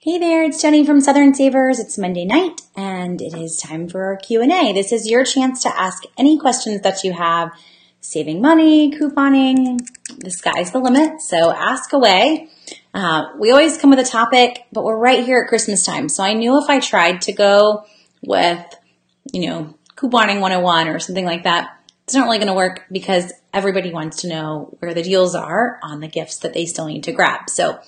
Hey there, it's Jenny from Southern Savers. It's Monday night and it is time for our Q&A. This is your chance to ask any questions that you have. Saving money, couponing, the sky's the limit, so ask away. We always come with a topic, but we're right here at Christmas time. So I knew if I tried to go with, couponing 101 or something like that, it's not really going to work because everybody wants to know where the deals are on the gifts that they still need to grab. So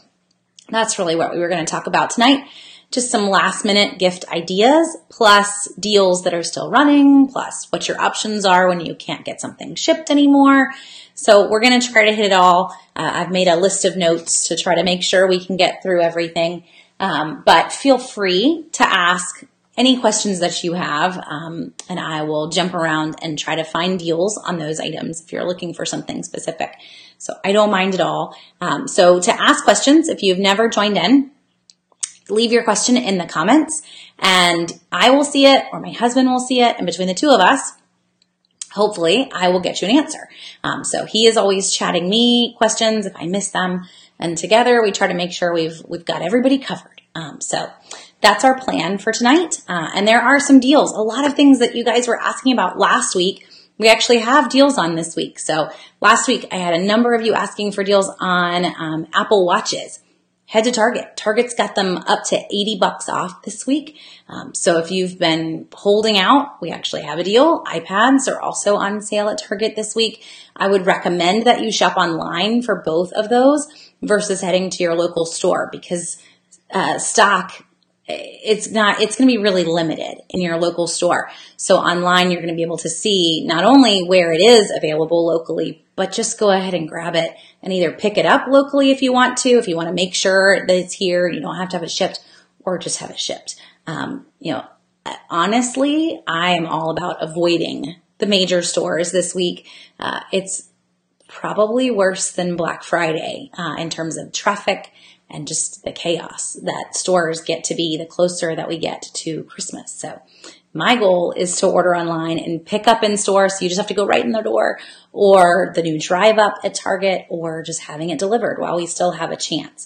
that's really what we were going to talk about tonight. Just some last minute gift ideas, plus deals that are still running, plus what your options are when you can't get something shipped anymore. So we're going to try to hit it all. I've made a list of notes to try to make sure we can get through everything. But feel free to ask any questions that you have, and I will jump around and try to find deals on those items if you're looking for something specific. So I don't mind at all. So to ask questions, if you've never joined in, leave your question in the comments and I will see it or my husband will see it. And between the two of us, hopefully I will get you an answer. So he is always chatting me questions if I miss them. And together we try to make sure we've got everybody covered. So that's our plan for tonight. And there are some deals, a lot of things that you guys were asking about last week. We actually have deals on this week. So last week I had a number of you asking for deals on Apple Watches. Head to Target. Target's got them up to $80 off this week. So if you've been holding out, we actually have a deal. iPads are also on sale at Target this week. I would recommend that you shop online for both of those versus heading to your local store because stock, it's going to be really limited in your local store. So online, you're going to be able to see not only where it is available locally, but just go ahead and grab it and either pick it up locally if you want to make sure that it's here, you don't have to have it shipped, or just have it shipped. Honestly, I am all about avoiding the major stores this week. It's probably worse than Black Friday in terms of traffic and just the chaos that stores get to be the closer that we get to Christmas. So my goal is to order online and pick up in store. So you just have to go right in the door, or the new drive up at Target, or just having it delivered while we still have a chance.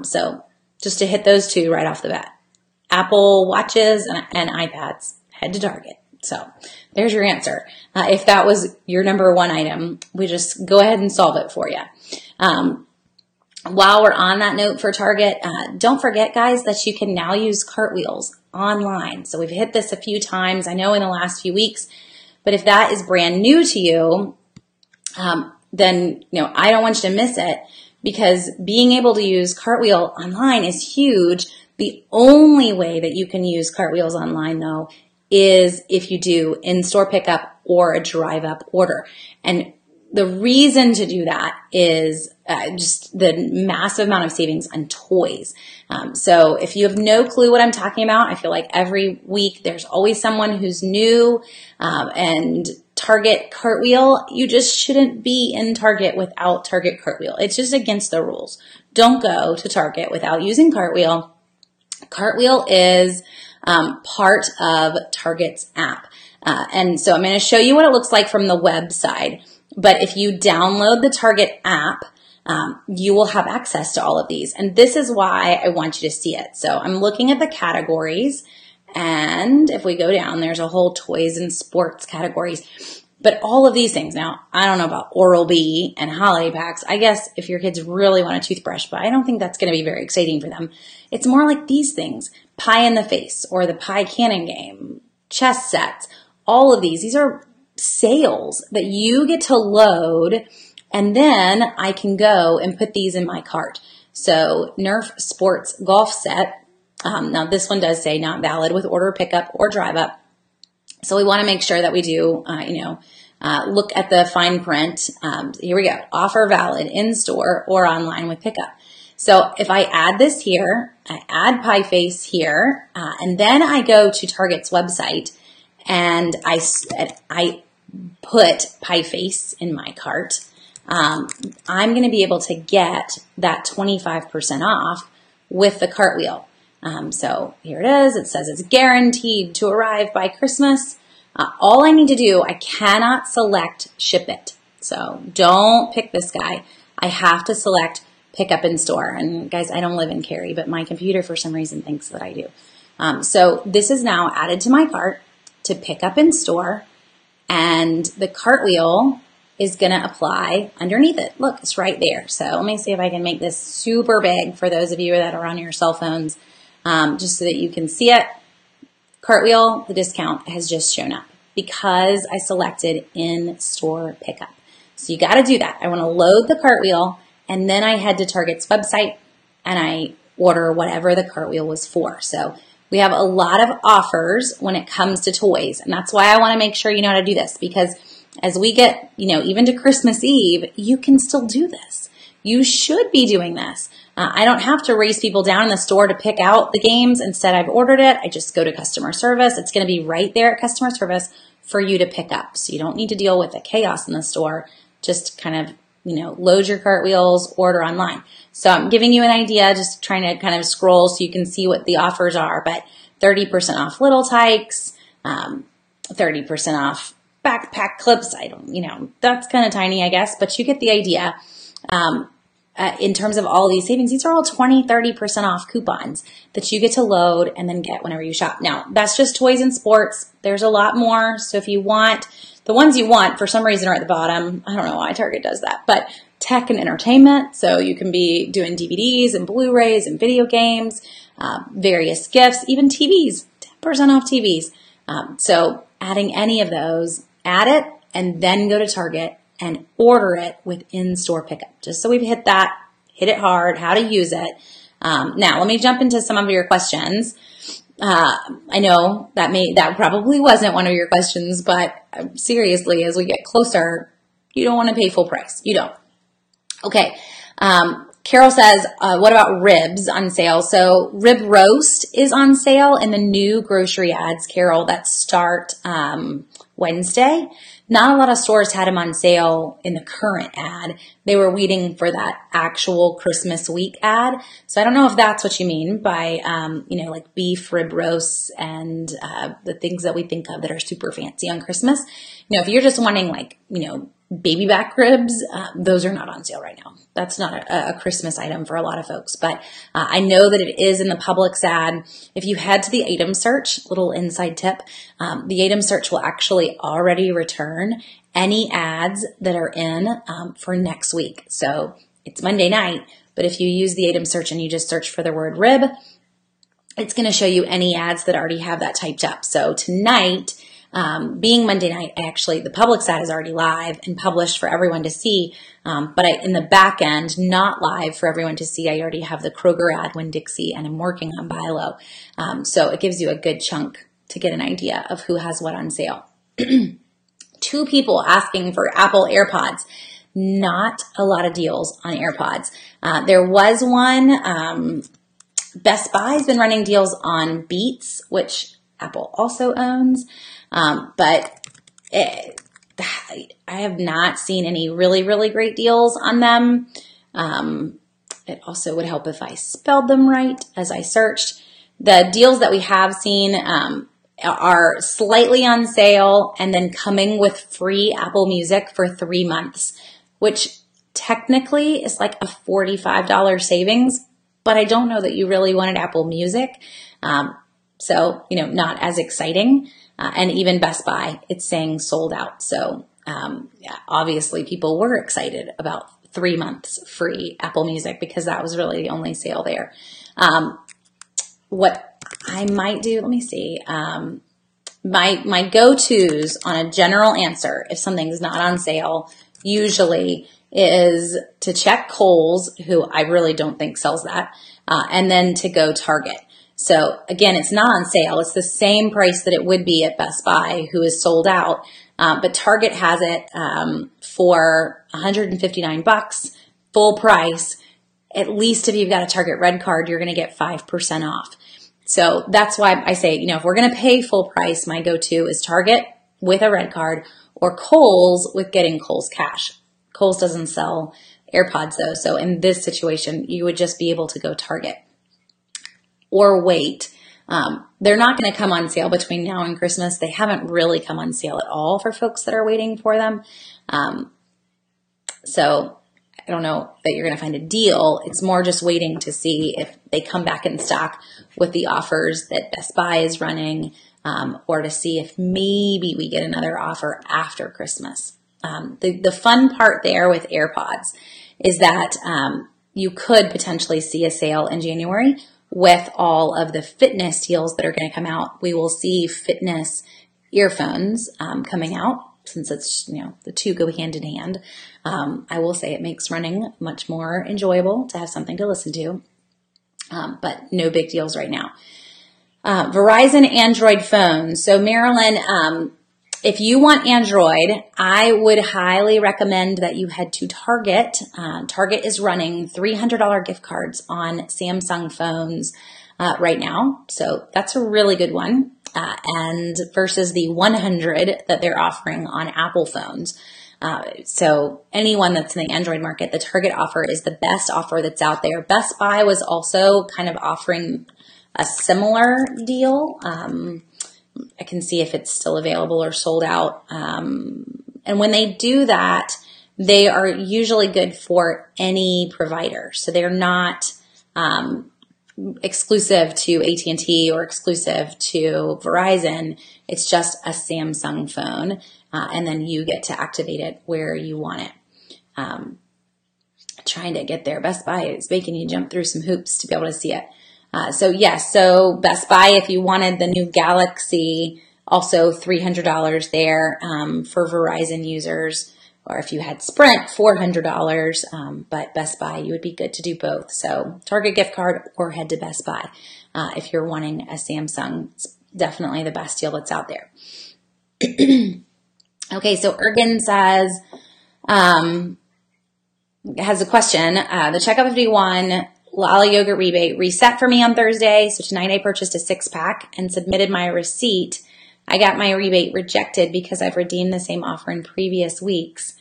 So just to hit those two right off the bat, Apple Watches and iPads, head to Target. So there's your answer. If that was your number one item, we just go ahead and solve it for you. While we're on that note for Target, don't forget, guys, that you can now use Cartwheels online. So we've hit this a few times, I know, in the last few weeks. But if that is brand new to you, then I don't want you to miss it, because being able to use Cartwheel online is huge. The only way that you can use Cartwheels online, though, is if you do in-store pickup or a drive-up order. And the reason to do that is just the massive amount of savings on toys. So if you have no clue what I'm talking about, I feel like every week there's always someone who's new, and Target Cartwheel, you just shouldn't be in Target without Target Cartwheel. It's just against the rules. Don't go to Target without using Cartwheel. Cartwheel is part of Target's app. And so I'm going to show you what it looks like from the website. But if you download the Target app, you will have access to all of these. And this is why I want you to see it. So I'm looking at the categories. And if we go down, there's a whole toys and sports categories. But all of these things, now, I don't know about Oral-B and holiday packs. I guess if your kids really want a toothbrush, but I don't think that's going to be very exciting for them. It's more like these things, Pie in the Face or the Pie Cannon game, chess sets, all of these are sales that you get to load, and then I can go and put these in my cart. So Nerf Sports Golf Set. Now this one does say not valid with order pickup or drive up. So we want to make sure that we do, look at the fine print. Here we go. Offer valid in store or online with pickup. So if I add this here, I add Pie Face here, and then I go to Target's website and I put Pie Face in my cart, I'm going to be able to get that 25% off with the Cartwheel. So here it is. It says it's guaranteed to arrive by Christmas. All I need to do, I cannot select ship it. So don't pick this guy. I have to select pick up in store. And guys, I don't live in Cary, but my computer for some reason thinks that I do. So this is now added to my cart to pick up in store, and the cartwheel is going to apply underneath it. Look, it's right there. So let me see if I can make this super big for those of you that are on your cell phones, just so that you can see it. Cartwheel, the discount has just shown up because I selected in-store pickup. So you got to do that. I want to load the cartwheel, and then I head to Target's website and I order whatever the cartwheel was for. So we have a lot of offers when it comes to toys, and that's why I want to make sure you know how to do this, because as we get, even to Christmas Eve, you can still do this. You should be doing this. I don't have to race people down in the store to pick out the games. Instead, I've ordered it. I just go to customer service. It's going to be right there at customer service for you to pick up. So you don't need to deal with the chaos in the store. Just kind of, load your cartwheels, order online. So I'm giving you an idea, just trying to kind of scroll so you can see what the offers are. But 30% off Little Tikes, 30% off backpack clips. That's kind of tiny, I guess, but you get the idea. In terms of all these savings, these are all 20, 30% off coupons that you get to load and then get whenever you shop. Now, that's just toys and sports. There's a lot more. So if you want, the ones you want for some reason are at the bottom. I don't know why Target does that, but tech and entertainment. So you can be doing DVDs and Blu-rays and video games, various gifts, even TVs, 10% off TVs. So adding any of those, add it and then go to Target and order it with in-store pickup. Just so we've hit it hard, how to use it. Now, let me jump into some of your questions. I know that probably wasn't one of your questions, but seriously, as we get closer, you don't want to pay full price. You don't. Okay. Carol says, what about ribs on sale? So rib roast is on sale in the new grocery ads, Carol, that start Wednesday. Not a lot of stores had them on sale in the current ad. They were waiting for that actual Christmas week ad. So I don't know if that's what you mean by, like beef rib roasts and the things that we think of that are super fancy on Christmas. If you're just wanting baby back ribs, those are not on sale right now. That's not a Christmas item for a lot of folks, but I know that it is in the Publix ad. If you head to the item search, little inside tip, the item search will actually already return any ads that are in for next week. So it's Monday night, but if you use the item search and you just search for the word rib, it's going to show you any ads that already have that typed up. So tonight, being Monday night, the Publix ad is already live and published for everyone to see. But in the back end, not live for everyone to see. I already have the Kroger ad, Winn-Dixie, and I'm working on Bilo. So it gives you a good chunk to get an idea of who has what on sale. 2 people asking for Apple AirPods. Not a lot of deals on AirPods. There was one, Best Buy's been running deals on Beats, which Apple also owns. But I have not seen any really, really great deals on them. It also would help if I spelled them right as I searched. The deals that we have seen are slightly on sale and then coming with free Apple Music for 3 months, which technically is like a $45 savings, but I don't know that you really wanted Apple Music. So, not as exciting. And even Best Buy, it's saying sold out. So, obviously people were excited about 3 months free Apple Music because that was really the only sale there. What I might do, let me see. My go-tos on a general answer, if something's not on sale, usually is to check Kohl's, who I really don't think sells that, and then to go Target. So again, it's not on sale. It's the same price that it would be at Best Buy, who is sold out. But Target has it for $159, full price. At least if you've got a Target Red card, you're going to get 5% off. So that's why I say, if we're going to pay full price, my go-to is Target with a Red card or Kohl's with getting Kohl's Cash. Kohl's doesn't sell AirPods though. So in this situation, you would just be able to go Target or wait. They're not going to come on sale between now and Christmas. They haven't really come on sale at all for folks that are waiting for them. So don't know that you're going to find a deal. It's more just waiting to see if they come back in stock with the offers that Best Buy is running, or to see if maybe we get another offer after Christmas. The fun part there with AirPods is that you could potentially see a sale in January with all of the fitness deals that are going to come out. We will see fitness earphones coming out, since it's, the two go hand in hand. I will say it makes running much more enjoyable to have something to listen to, but no big deals right now. Verizon Android phones. So Marilyn, if you want Android, I would highly recommend that you head to Target. Target is running $300 gift cards on Samsung phones right now. So that's a really good one. And versus the $100 that they're offering on Apple phones. So anyone that's in the Android market, the Target offer is the best offer that's out there. Best Buy was also kind of offering a similar deal. I can see if it's still available or sold out. And when they do that, they are usually good for any provider. So they're not exclusive to AT&T or exclusive to Verizon. It's just a Samsung phone, and then you get to activate it where you want it. Trying to get there. Best Buy is making you jump through some hoops to be able to see it. So Best Buy, if you wanted the new Galaxy, also $300 there for Verizon users. Or if you had Sprint, $400, but Best Buy, you would be good to do both. So Target gift card or head to Best Buy if you're wanting a Samsung. It's definitely the best deal that's out there. Okay, so Ergen says, has a question. The Checkout 51 Lala yogurt rebate reset for me on Thursday. So tonight I purchased a 6-pack and submitted my receipt. I got my rebate rejected because I've redeemed the same offer in previous weeks.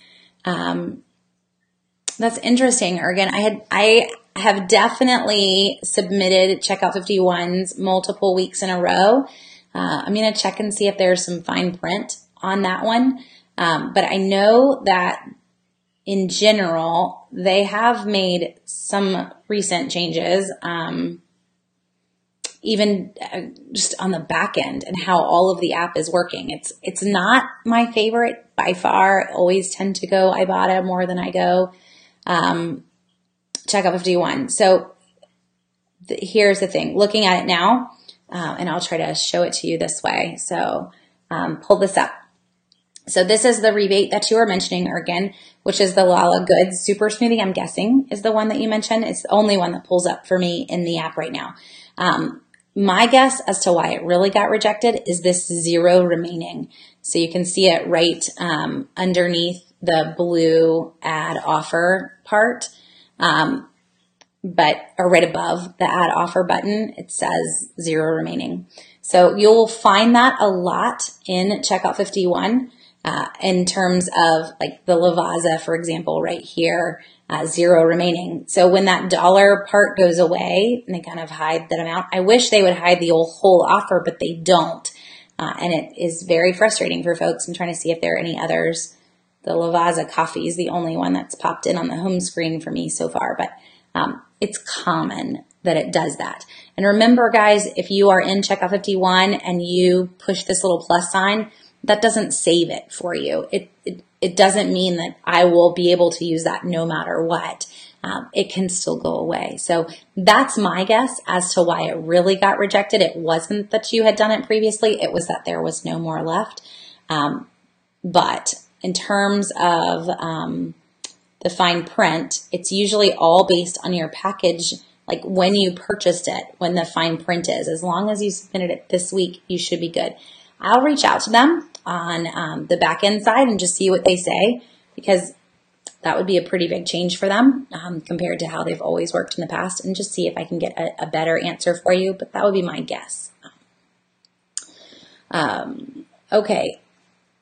That's interesting, Ergen. I have definitely submitted Checkout 51s multiple weeks in a row. I'm going to check and see if there's some fine print on that one. But I know that in general, they have made some recent changes, even just on the back end and how all of the app is working. It's not my favorite by far. I always tend to go Ibotta more than I go Checkout 51. So here's the thing. Looking at it now, and I'll try to show it to you this way. So pull this up. So this is the rebate that you were mentioning, Ergen, which is the Lala Goods Super Smoothie, I'm guessing, is the one that you mentioned. It's the only one that pulls up for me in the app right now. My guess as to why it really got rejected is this 0 remaining. So you can see it right underneath the blue add offer part, or right above the add offer button, it says 0 remaining. So you'll find that a lot in Checkout 51. In terms of like the Lavazza, for example, right here, 0 remaining. So when that dollar part goes away and they kind of hide that amount, I wish they would hide the whole offer, but they don't. And it is very frustrating for folks. I'm trying to see if there are any others. The Lavazza coffee is the only one that's popped in on the home screen for me so far, but it's common that it does that. And remember, guys, if you are in Checkout 51 and you push this little plus sign, that doesn't save it for you. It doesn't mean that I will be able to use that no matter what. It can still go away. So that's my guess as to why it really got rejected. It wasn't that you had done it previously. It was that there was no more left. But in terms of the fine print, it's usually all based on your package, like when you purchased it, when the fine print is. As long as you submitted it this week, you should be good. I'll reach out to them on the back end side and just see what they say, because that would be a pretty big change for them compared to how they've always worked in the past, and just see if I can get a better answer for you. But that would be my guess. Okay.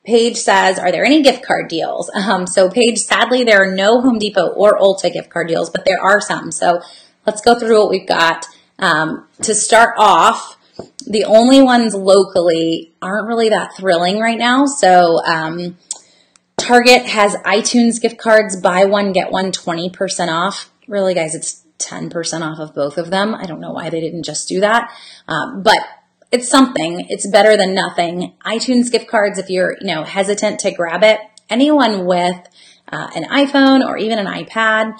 Paige says, are there any gift card deals? So Paige, sadly, there are no Home Depot or Ulta gift card deals, but there are some. So let's go through what we've got. To start off, the only ones locally aren't really that thrilling right now. So Target has iTunes gift cards, buy one, get one, 20% off. Really, guys, it's 10% off of both of them. I don't know why they didn't just do that. But it's something. It's better than nothing. iTunes gift cards, if you're, hesitant to grab it, anyone with an iPhone or even an iPad,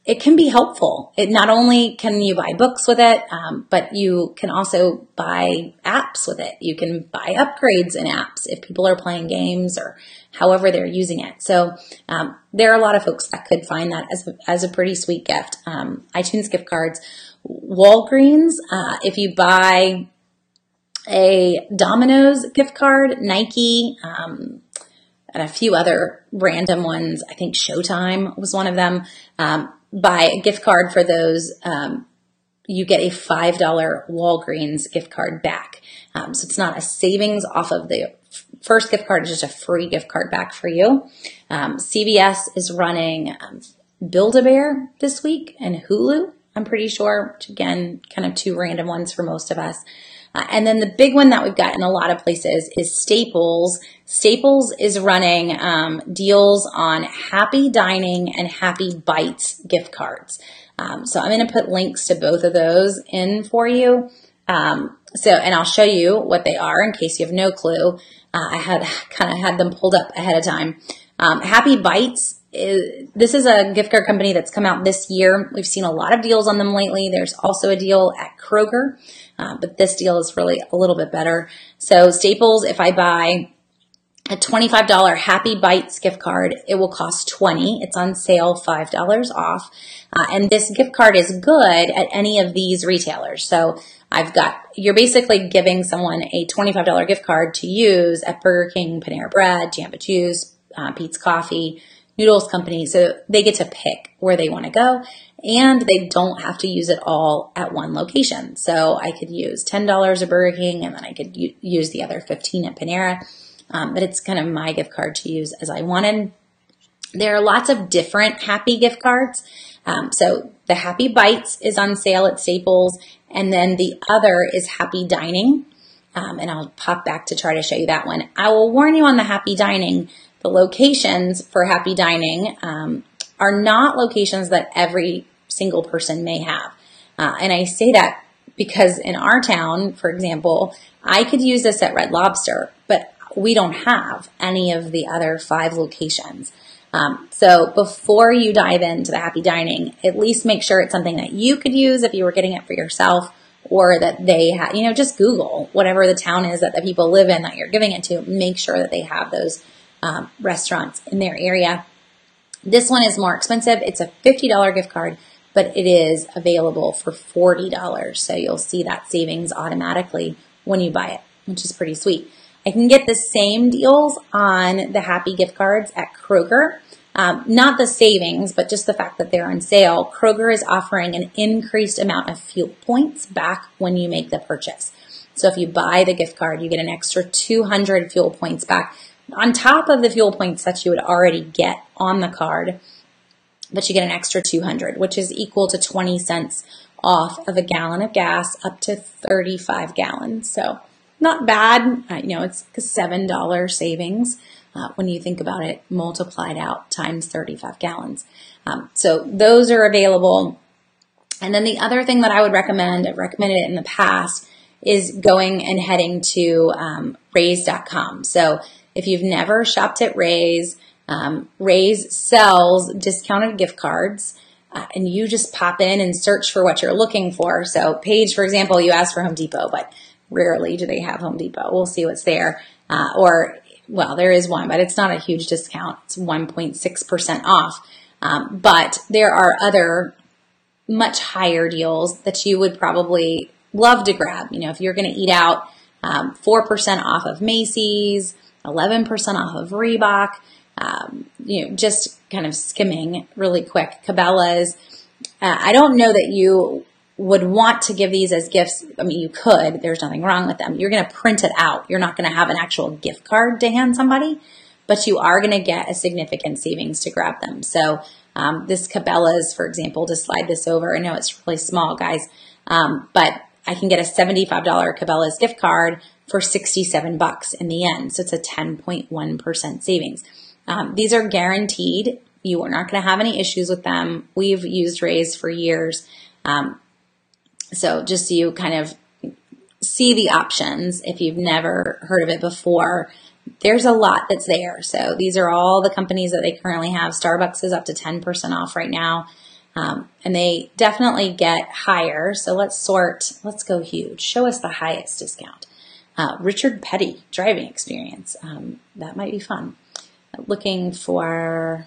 it can be helpful. It not only can you buy books with it, but you can also buy apps with it. You can buy upgrades in apps if people are playing games or however they're using it. So there are a lot of folks that could find that as a pretty sweet gift. iTunes gift cards, Walgreens, if you buy a Domino's gift card, Nike, and a few other random ones. I think Showtime was one of them. Buy a gift card for those. You get a $5 Walgreens gift card back. So it's not a savings off of the first gift card, it's just a free gift card back for you. CVS is running Build-A-Bear this week and Hulu, I'm pretty sure, which again, kind of two random ones for most of us. And then the big one that we've got in a lot of places is Staples. Staples is running deals on Happy Dining and Happy Bites gift cards. So I'm going to put links to both of those in for you. And I'll show you what they are in case you have no clue. I had them pulled up ahead of time. Happy Bites. This is a gift card company that's come out this year. We've seen a lot of deals on them lately. There's also a deal at Kroger, but this deal is really a little bit better. So Staples, if I buy a $25 Happy Bites gift card, it will cost $20. It's on sale, $5 off. And this gift card is good at any of these retailers. So you're basically giving someone a $25 gift card to use at Burger King, Panera Bread, Jamba Juice, Pete's Coffee, Noodles Company. So they get to pick where they want to go and they don't have to use it all at one location. So I could use $10 at Burger King and then I could use the other 15 at Panera. But it's kind of my gift card to use as I wanted. There are lots of different Happy gift cards. So the Happy Bites is on sale at Staples, and then the other is Happy Dining. And I'll pop back to try to show you that one. I will warn you on the Happy Dining, the locations for Happy Dining are not locations that every single person may have. And I say that because in our town, for example, I could use this at Red Lobster, but we don't have any of the other 5 locations. So before you dive into the Happy Dining, at least make sure it's something that you could use if you were getting it for yourself, or that they have, just Google whatever the town is that the people live in that you're giving it to. Make sure that they have those restaurants in their area. This one is more expensive. It's a $50 gift card, but it is available for $40. So you'll see that savings automatically when you buy it, which is pretty sweet. I can get the same deals on the Happy gift cards at Kroger. Not the savings, but just the fact that they're on sale. Kroger is offering an increased amount of fuel points back when you make the purchase. So if you buy the gift card, you get an extra 200 fuel points back on top of the fuel points that you would already get on the card, but you get an extra 200, which is equal to 20 cents off of a gallon of gas up to 35 gallons. So not bad. It's a $7 savings when you think about it multiplied out times 35 gallons. So those are available. And then the other thing that I would recommend, I've recommended it in the past, is going and heading to Raise.com. So if you've never shopped at Raise, Raise sells discounted gift cards, and you just pop in and search for what you're looking for. So Paige, for example, you asked for Home Depot, but rarely do they have Home Depot. We'll see what's there. Well, there is one, but it's not a huge discount. It's 1.6% off. But there are other much higher deals that you would probably love to grab. If you're going to eat out, 4% off of Macy's, 11% off of Reebok, just kind of skimming really quick. Cabela's. I don't know that you would want to give these as gifts. I mean, you could. There's nothing wrong with them. You're going to print it out. You're not going to have an actual gift card to hand somebody, but you are going to get a significant savings to grab them. So this Cabela's, for example, to slide this over. I know it's really small, guys, but I can get a $75 Cabela's gift card for $67 in the end. So it's a 10.1% savings. These are guaranteed. You are not going to have any issues with them. We've used Raise for years. So just so you kind of see the options, if you've never heard of it before, there's a lot that's there. So these are all the companies that they currently have. Starbucks is up to 10% off right now. And they definitely get higher. So let's go huge. Show us the highest discount. Richard Petty driving experience. That might be fun. Looking for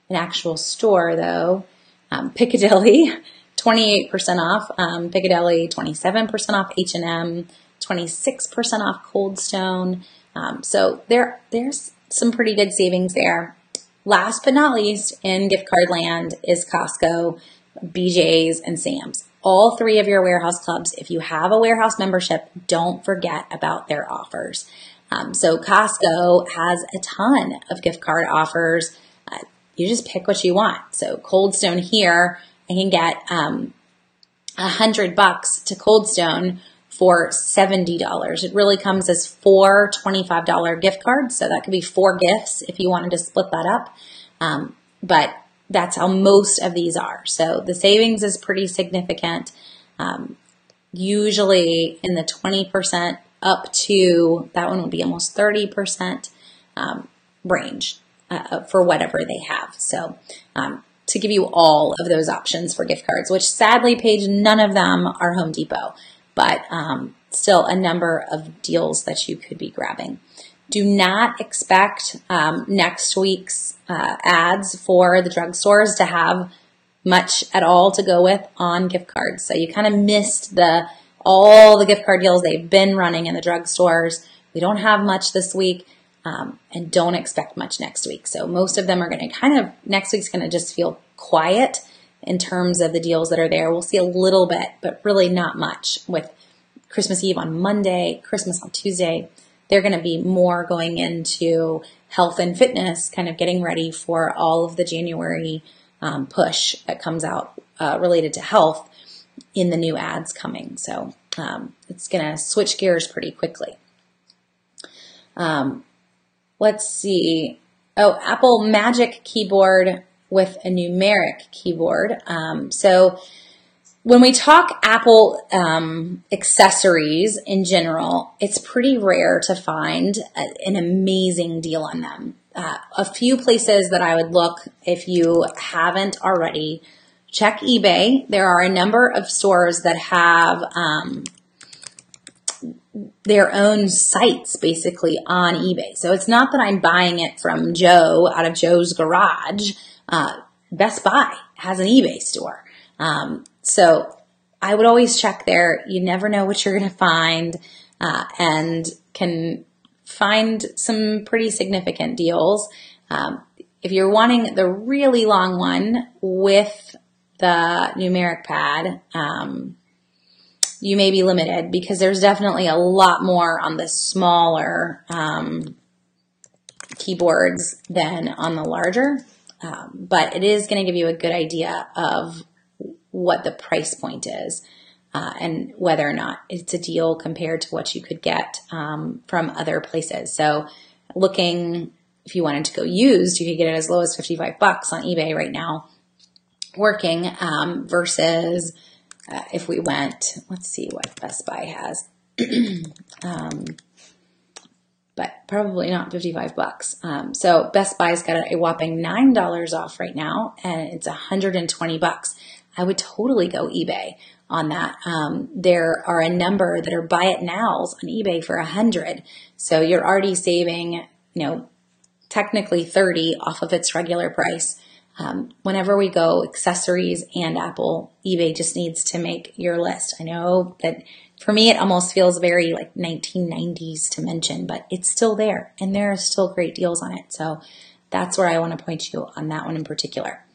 an actual store though. Piccadilly, 28% off. Piccadilly, 27% off. H&M, 26% off. Cold Stone. So there's some pretty good savings there. Last but not least, in gift card land is Costco, BJ's, and Sam's. All three of your warehouse clubs, if you have a warehouse membership, don't forget about their offers. So Costco has a ton of gift card offers. You just pick what you want. So Cold Stone here, I can get $100 to Cold Stone for $70. It really comes as 4 $25 gift cards. So that could be 4 gifts if you wanted to split that up. But that's how most of these are. So the savings is pretty significant. Usually in the 20% up to, that one would be almost 30% range for whatever they have. So to give you all of those options for gift cards, which sadly, Paige, none of them are Home Depot. But still a number of deals that you could be grabbing. Do not expect next week's ads for the drugstores to have much at all to go with on gift cards. So you kind of missed all the gift card deals they've been running in the drugstores. We don't have much this week and don't expect much next week. So most of them are going to next week's going to just feel quiet in terms of the deals that are there. We'll see a little bit, but really not much with Christmas Eve on Monday, Christmas on Tuesday. They're going to be more going into health and fitness, kind of getting ready for all of the January push that comes out related to health in the new ads coming. So it's going to switch gears pretty quickly. Let's see. Oh, Apple Magic Keyboard with a numeric keyboard. So when we talk Apple accessories in general, it's pretty rare to find an amazing deal on them. A few places that I would look, if you haven't already, check eBay. There are a number of stores that have their own sites basically on eBay. So it's not that I'm buying it from Joe out of Joe's garage. Best Buy has an eBay store. So I would always check there. You never know what you're going to find, and can find some pretty significant deals. If you're wanting the really long one with the numeric pad, you may be limited because there's definitely a lot more on the smaller keyboards than on the larger. But it is going to give you a good idea of what the price point is and whether or not it's a deal compared to what you could get from other places. So looking, if you wanted to go used, you could get it as low as $55 on eBay right now working versus if we went, let's see what Best Buy has. But probably not $55. So Best Buy's got a whopping $9 off right now, and it's $120. I would totally go eBay on that. There are a number that are buy it nows on eBay for $100. So you're already saving, technically $30 off of its regular price. Whenever we go accessories and Apple, eBay just needs to make your list. I know that for me, it almost feels very like 1990s to mention, but it's still there and there are still great deals on it. So that's where I want to point you on that one in particular.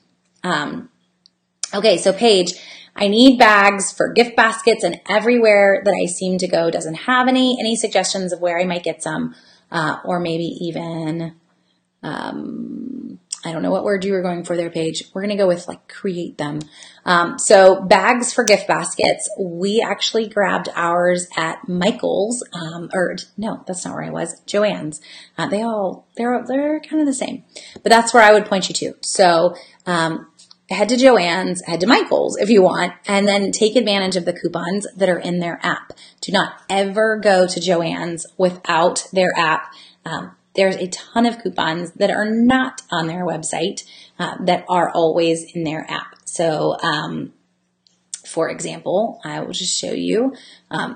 Okay, so Paige, I need bags for gift baskets, and everywhere that I seem to go doesn't have any. Any suggestions of where I might get some, or maybe even I don't know what word you were going for there, Paige. We're going to go with like create them. So bags for gift baskets. We actually grabbed ours at Michael's, or no, that's not where I was. Joann's. They're kind of the same, but that's where I would point you to. So, head to Joann's, head to Michael's if you want, and then take advantage of the coupons that are in their app. Do not ever go to Joann's without their app. There's a ton of coupons that are not on their website that are always in their app. So, for example, I will just show you.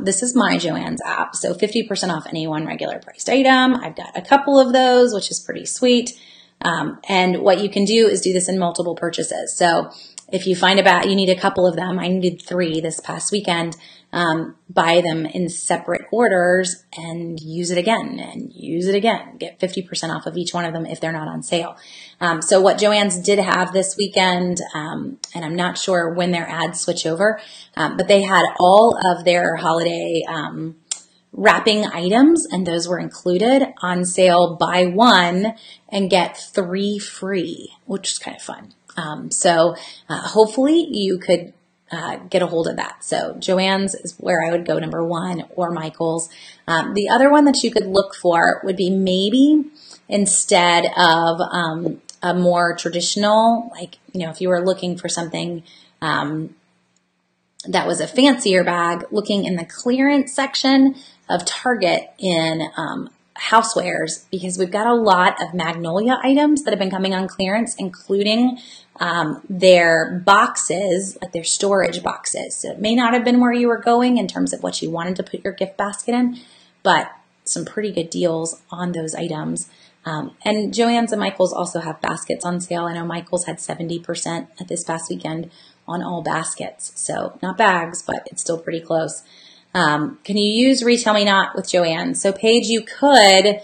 This is my Joann's app. So 50% off any one regular priced item. I've got a couple of those, which is pretty sweet. And what you can do is do this in multiple purchases. So if you find you need a couple of them. I needed 3 this past weekend. Buy them in separate orders and use it again and use it again. Get 50% off of each one of them if they're not on sale. So what Joann's did have this weekend, and I'm not sure when their ads switch over, but they had all of their holiday, wrapping items, and those were included on sale. Buy 1 and get 3 free, which is kind of fun. So hopefully you could get a hold of that. So Joann's is where I would go, number 1, or Michael's. The other one that you could look for would be maybe instead of a more traditional, like, if you were looking for something that was a fancier bag, looking in the clearance section of Target in housewares, because we've got a lot of Magnolia items that have been coming on clearance, including their boxes, like their storage boxes. So it may not have been where you were going in terms of what you wanted to put your gift basket in, but some pretty good deals on those items. And Joann's and Michael's also have baskets on sale. I know Michael's had 70% at this past weekend on all baskets. So not bags, but it's still pretty close. Can you use Retail Me Not with Joann's? So Paige, you could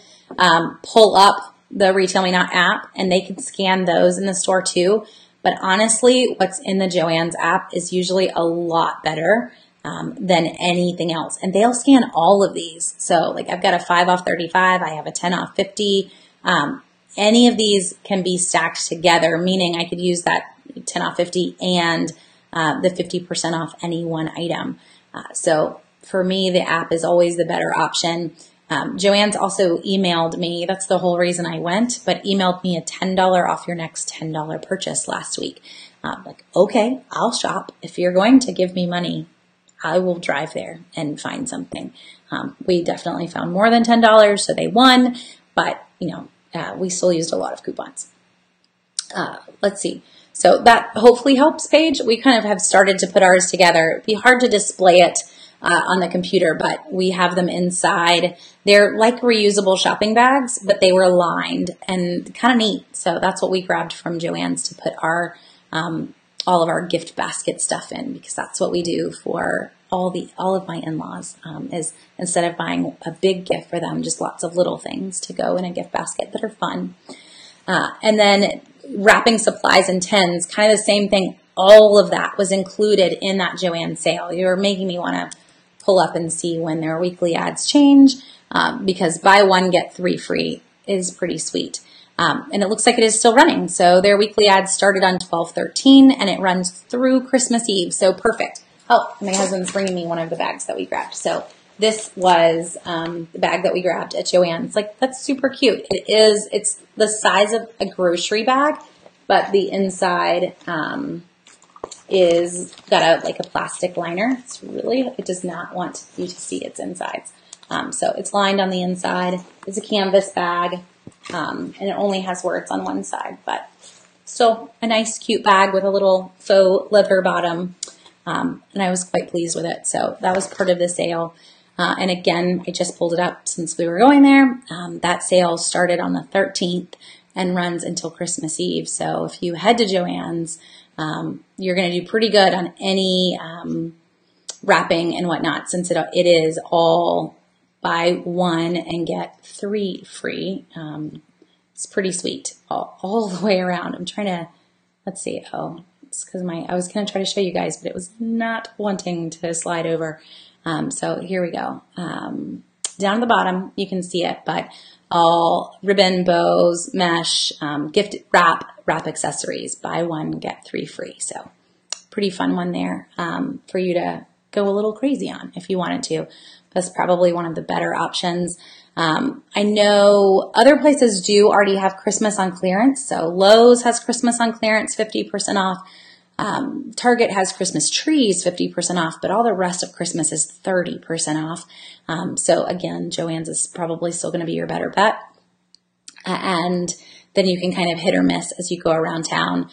pull up the Retail Me Not app and they can scan those in the store too. But honestly, what's in the Joann's app is usually a lot better than anything else. And they'll scan all of these. So like I've got a 5 off 35. I have a 10 off 50. Any of these can be stacked together, meaning I could use that 10 off 50 and the 50% off any one item. So for me, the app is always the better option. Joann's also emailed me. That's the whole reason I went, but emailed me a $10 off your next $10 purchase last week. Like, okay, I'll shop. If you're going to give me money, I will drive there and find something. We definitely found more than $10, so they won, but we still used a lot of coupons. Let's see. So that hopefully helps, Paige. We kind of have started to put ours together. It'd be hard to display it on the computer, but we have them inside. They're like reusable shopping bags, but they were lined and kind of neat. So that's what we grabbed from Joann's to put our all of our gift basket stuff in, because that's what we do for all of my in-laws, is instead of buying a big gift for them, just lots of little things to go in a gift basket that are fun. And then wrapping supplies and tins, kind of the same thing. All of that was included in that Joann's sale. You're making me want to pull up and see when their weekly ads change, because buy 1, get 3 free is pretty sweet. And it looks like it is still running. So their weekly ads started on 12/13 and it runs through Christmas Eve. So perfect. Oh, my husband's bringing me one of the bags that we grabbed. So this was the bag that we grabbed at Joann's. Like, that's super cute. It's the size of a grocery bag, but the inside is got a plastic liner. It does not want you to see its insides. So it's lined on the inside. It's a canvas bag, and it only has words on one side, but still a nice, cute bag with a little faux leather bottom. And I was quite pleased with it. So that was part of the sale. And again, I just pulled it up since we were going there. That sale started on the 13th and runs until Christmas Eve. So if you head to Joann's, you're going to do pretty good on any wrapping and whatnot, since it is all buy 1 and get 3 free. It's pretty sweet all the way around. I'm trying to, let's see. Oh, it's because I was going to try to show you guys, but it was not wanting to slide over. So here we go. down at the bottom, you can see it, but all ribbon, bows, mesh, gift wrap accessories, buy one, get 3 free. So pretty fun one there for you to go a little crazy on if you wanted to. That's probably one of the better options. I know other places do already have Christmas on clearance. So Lowe's has Christmas on clearance, 50% off. Target has Christmas trees, 50% off, but all the rest of Christmas is 30% off. So again, Joann's is probably still going to be your better bet. And then you can kind of hit or miss as you go around town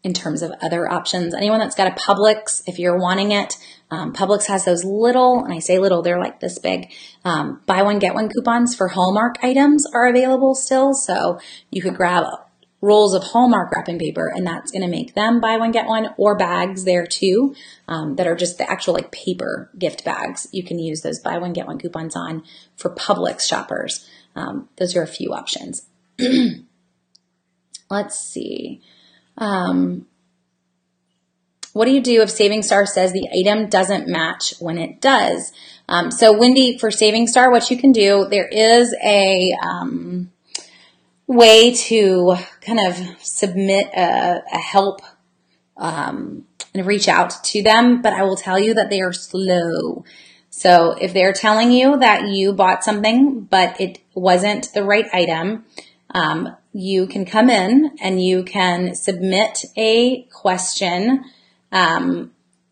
in terms of other options. Anyone that's got a Publix, if you're wanting it, Publix has those little, and I say little, they're like this big, buy one, get one coupons for Hallmark items are available still. So you could grab rolls of Hallmark wrapping paper, and that's going to make them buy one, get one, or bags there too, that are just the actual like paper gift bags. You can use those buy one, get one coupons on for Publix shoppers. Those are a few options. Let's see. What do you do if Saving Star says the item doesn't match when it does? So Wendy, for Saving Star, what you can do, there is a way to kind of submit a help and reach out to them, but I will tell you that they are slow. So if they're telling you that you bought something, but it wasn't the right item, you can come in and you can submit a question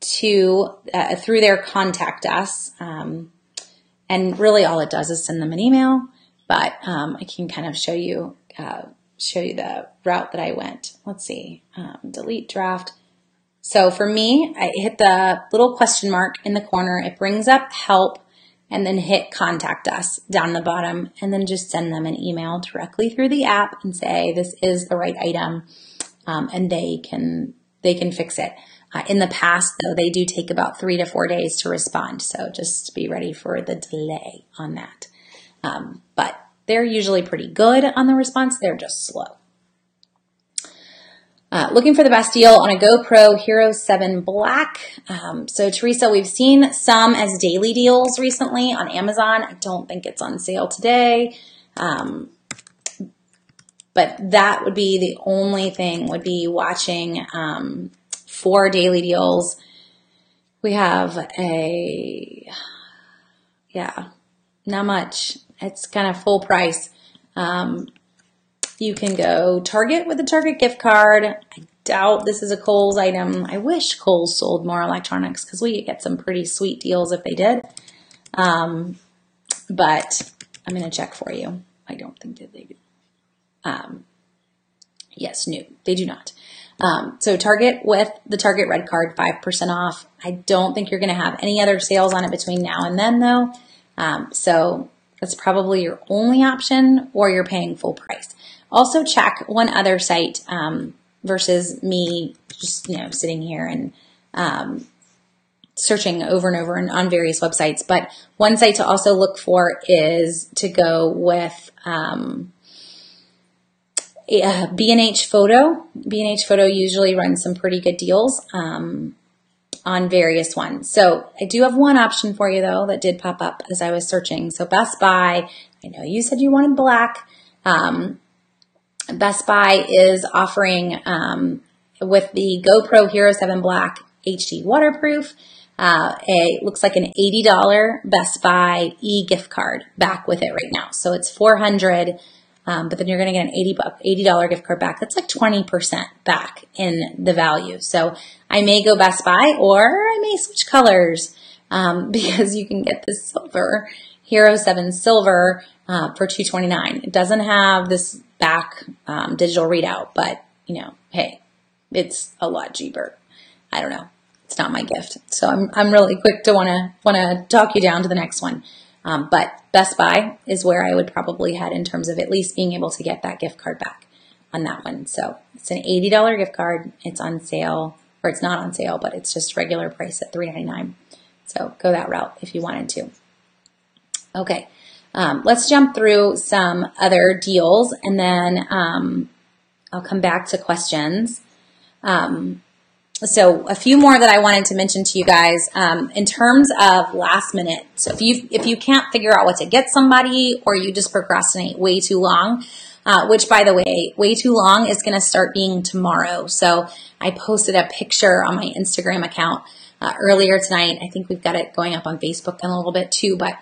through their contact us. And really all it does is send them an email, but I can kind of show you the route that I went. Let's see, delete draft. So for me, I hit the little question mark in the corner. It brings up help, and then hit contact us down the bottom, and then just send them an email directly through the app and say this is the right item, and they can fix it. In the past, though, they do take about 3 to 4 days to respond, so just be ready for the delay on that. But they're usually pretty good on the response. They're just slow. Looking for the best deal on a GoPro Hero 7 Black. So Teresa, we've seen some as daily deals recently on Amazon. I don't think it's on sale today. But that would be the only thing, would be watching for daily deals. We have not much. It's kind of full price. You can go Target with a Target gift card. I doubt this is a Kohl's item. I wish Kohl's sold more electronics because we could get some pretty sweet deals if they did. But I'm going to check for you. I don't think that they do. Yes, no, they do not. So Target with the Target Red Card, 5% off. I don't think you're going to have any other sales on it between now and then, though. So that's probably your only option, or you're paying full price. Also check one other site versus me just sitting here and searching over and over on various websites. But one site to also look for is to go with B&H Photo. B&H Photo usually runs some pretty good deals on various ones. So I do have one option for you, though, that did pop up as I was searching. So Best Buy, I know you said you wanted black. Best Buy is offering, with the GoPro Hero 7 Black HD waterproof, looks like an $80 Best Buy e-gift card back with it right now. So it's $400, but then you're going to get an $80 gift card back. That's like 20% back in the value. So I may go Best Buy, or I may switch colors, because you can get this silver, Hero 7 Silver, for $229. It doesn't have this back digital readout, but hey, it's a lot cheaper. I don't know. It's not my gift, so I'm really quick to want to talk you down to the next one. But Best Buy is where I would probably head in terms of at least being able to get that gift card back on that one. So it's an $80 gift card. It's on sale, or it's not on sale, but it's just regular price at $3.99. So go that route if you wanted to. Okay. Let's jump through some other deals, and then I'll come back to questions. So a few more that I wanted to mention to you guys in terms of last minute. So if you can't figure out what to get somebody, or you just procrastinate way too long, which by the way too long is going to start being tomorrow. So I posted a picture on my Instagram account earlier tonight. I think we've got it going up on Facebook in a little bit too. But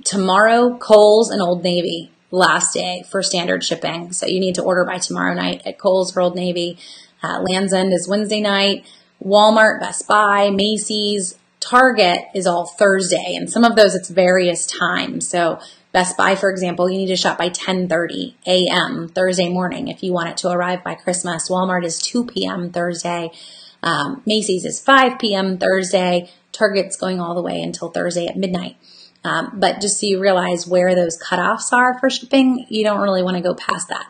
tomorrow, Kohl's and Old Navy, last day for standard shipping. So you need to order by tomorrow night at Kohl's or Old Navy. Land's End is Wednesday night. Walmart, Best Buy, Macy's, Target is all Thursday. And some of those, it's various times. So Best Buy, for example, you need to shop by 10:30 a.m. Thursday morning if you want it to arrive by Christmas. Walmart is 2 p.m. Thursday. Macy's is 5 p.m. Thursday. Target's going all the way until Thursday at midnight. But just so you realize where those cutoffs are for shipping, you don't really want to go past that.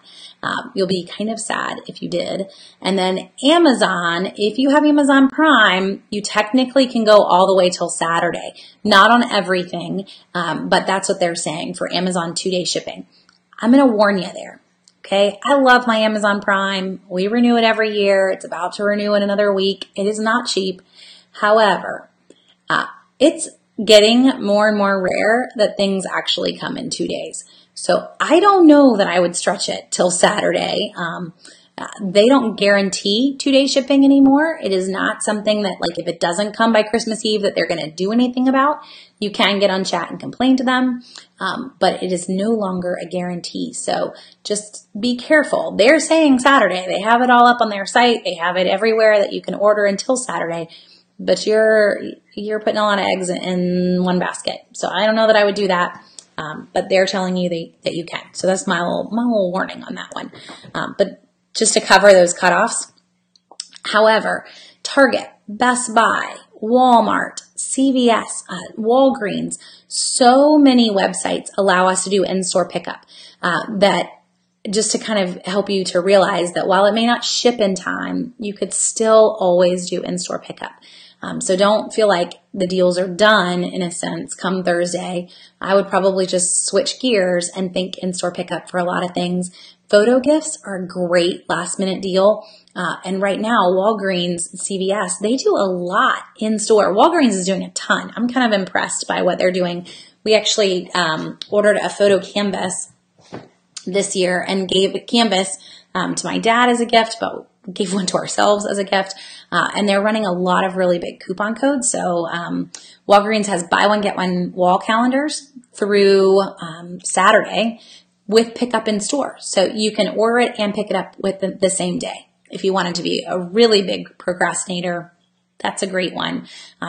You'll be kind of sad if you did. And then Amazon, if you have Amazon Prime, you technically can go all the way till Saturday. Not on everything, but that's what they're saying for Amazon 2-day shipping. I'm going to warn you there. Okay, I love my Amazon Prime. We renew it every year. It's about to renew in another week. It is not cheap. However, it's getting more and more rare that things actually come in 2 days. So I don't know that I would stretch it till Saturday. They don't guarantee 2-day shipping anymore. It is not something that, like, if it doesn't come by Christmas Eve, that they're going to do anything about. You can get on chat and complain to them, but it is no longer a guarantee. So just be careful. They're saying Saturday. They have it all up on their site. They have it everywhere that you can order until Saturday. But you're putting a lot of eggs in one basket. So I don't know that I would do that. But they're telling you that you can. So that's my little warning on that one. But just to cover those cutoffs. However, Target, Best Buy, Walmart, CVS, Walgreens, so many websites allow us to do in-store pickup. That just to kind of help you to realize that while it may not ship in time, you could still always do in-store pickup. So don't feel like the deals are done, in a sense, come Thursday. I would probably just switch gears and think in-store pickup for a lot of things. Photo gifts are a great last-minute deal. And right now, Walgreens, CVS, they do a lot in-store. Walgreens is doing a ton. I'm kind of impressed by what they're doing. We actually ordered a photo canvas this year and gave a canvas to my dad as a gift, but gave one to ourselves as a gift. And they're running a lot of really big coupon codes. So Walgreens has buy one, get one wall calendars through Saturday with pickup in store. So you can order it and pick it up with the same day. If you wanted to be a really big procrastinator, that's a great one.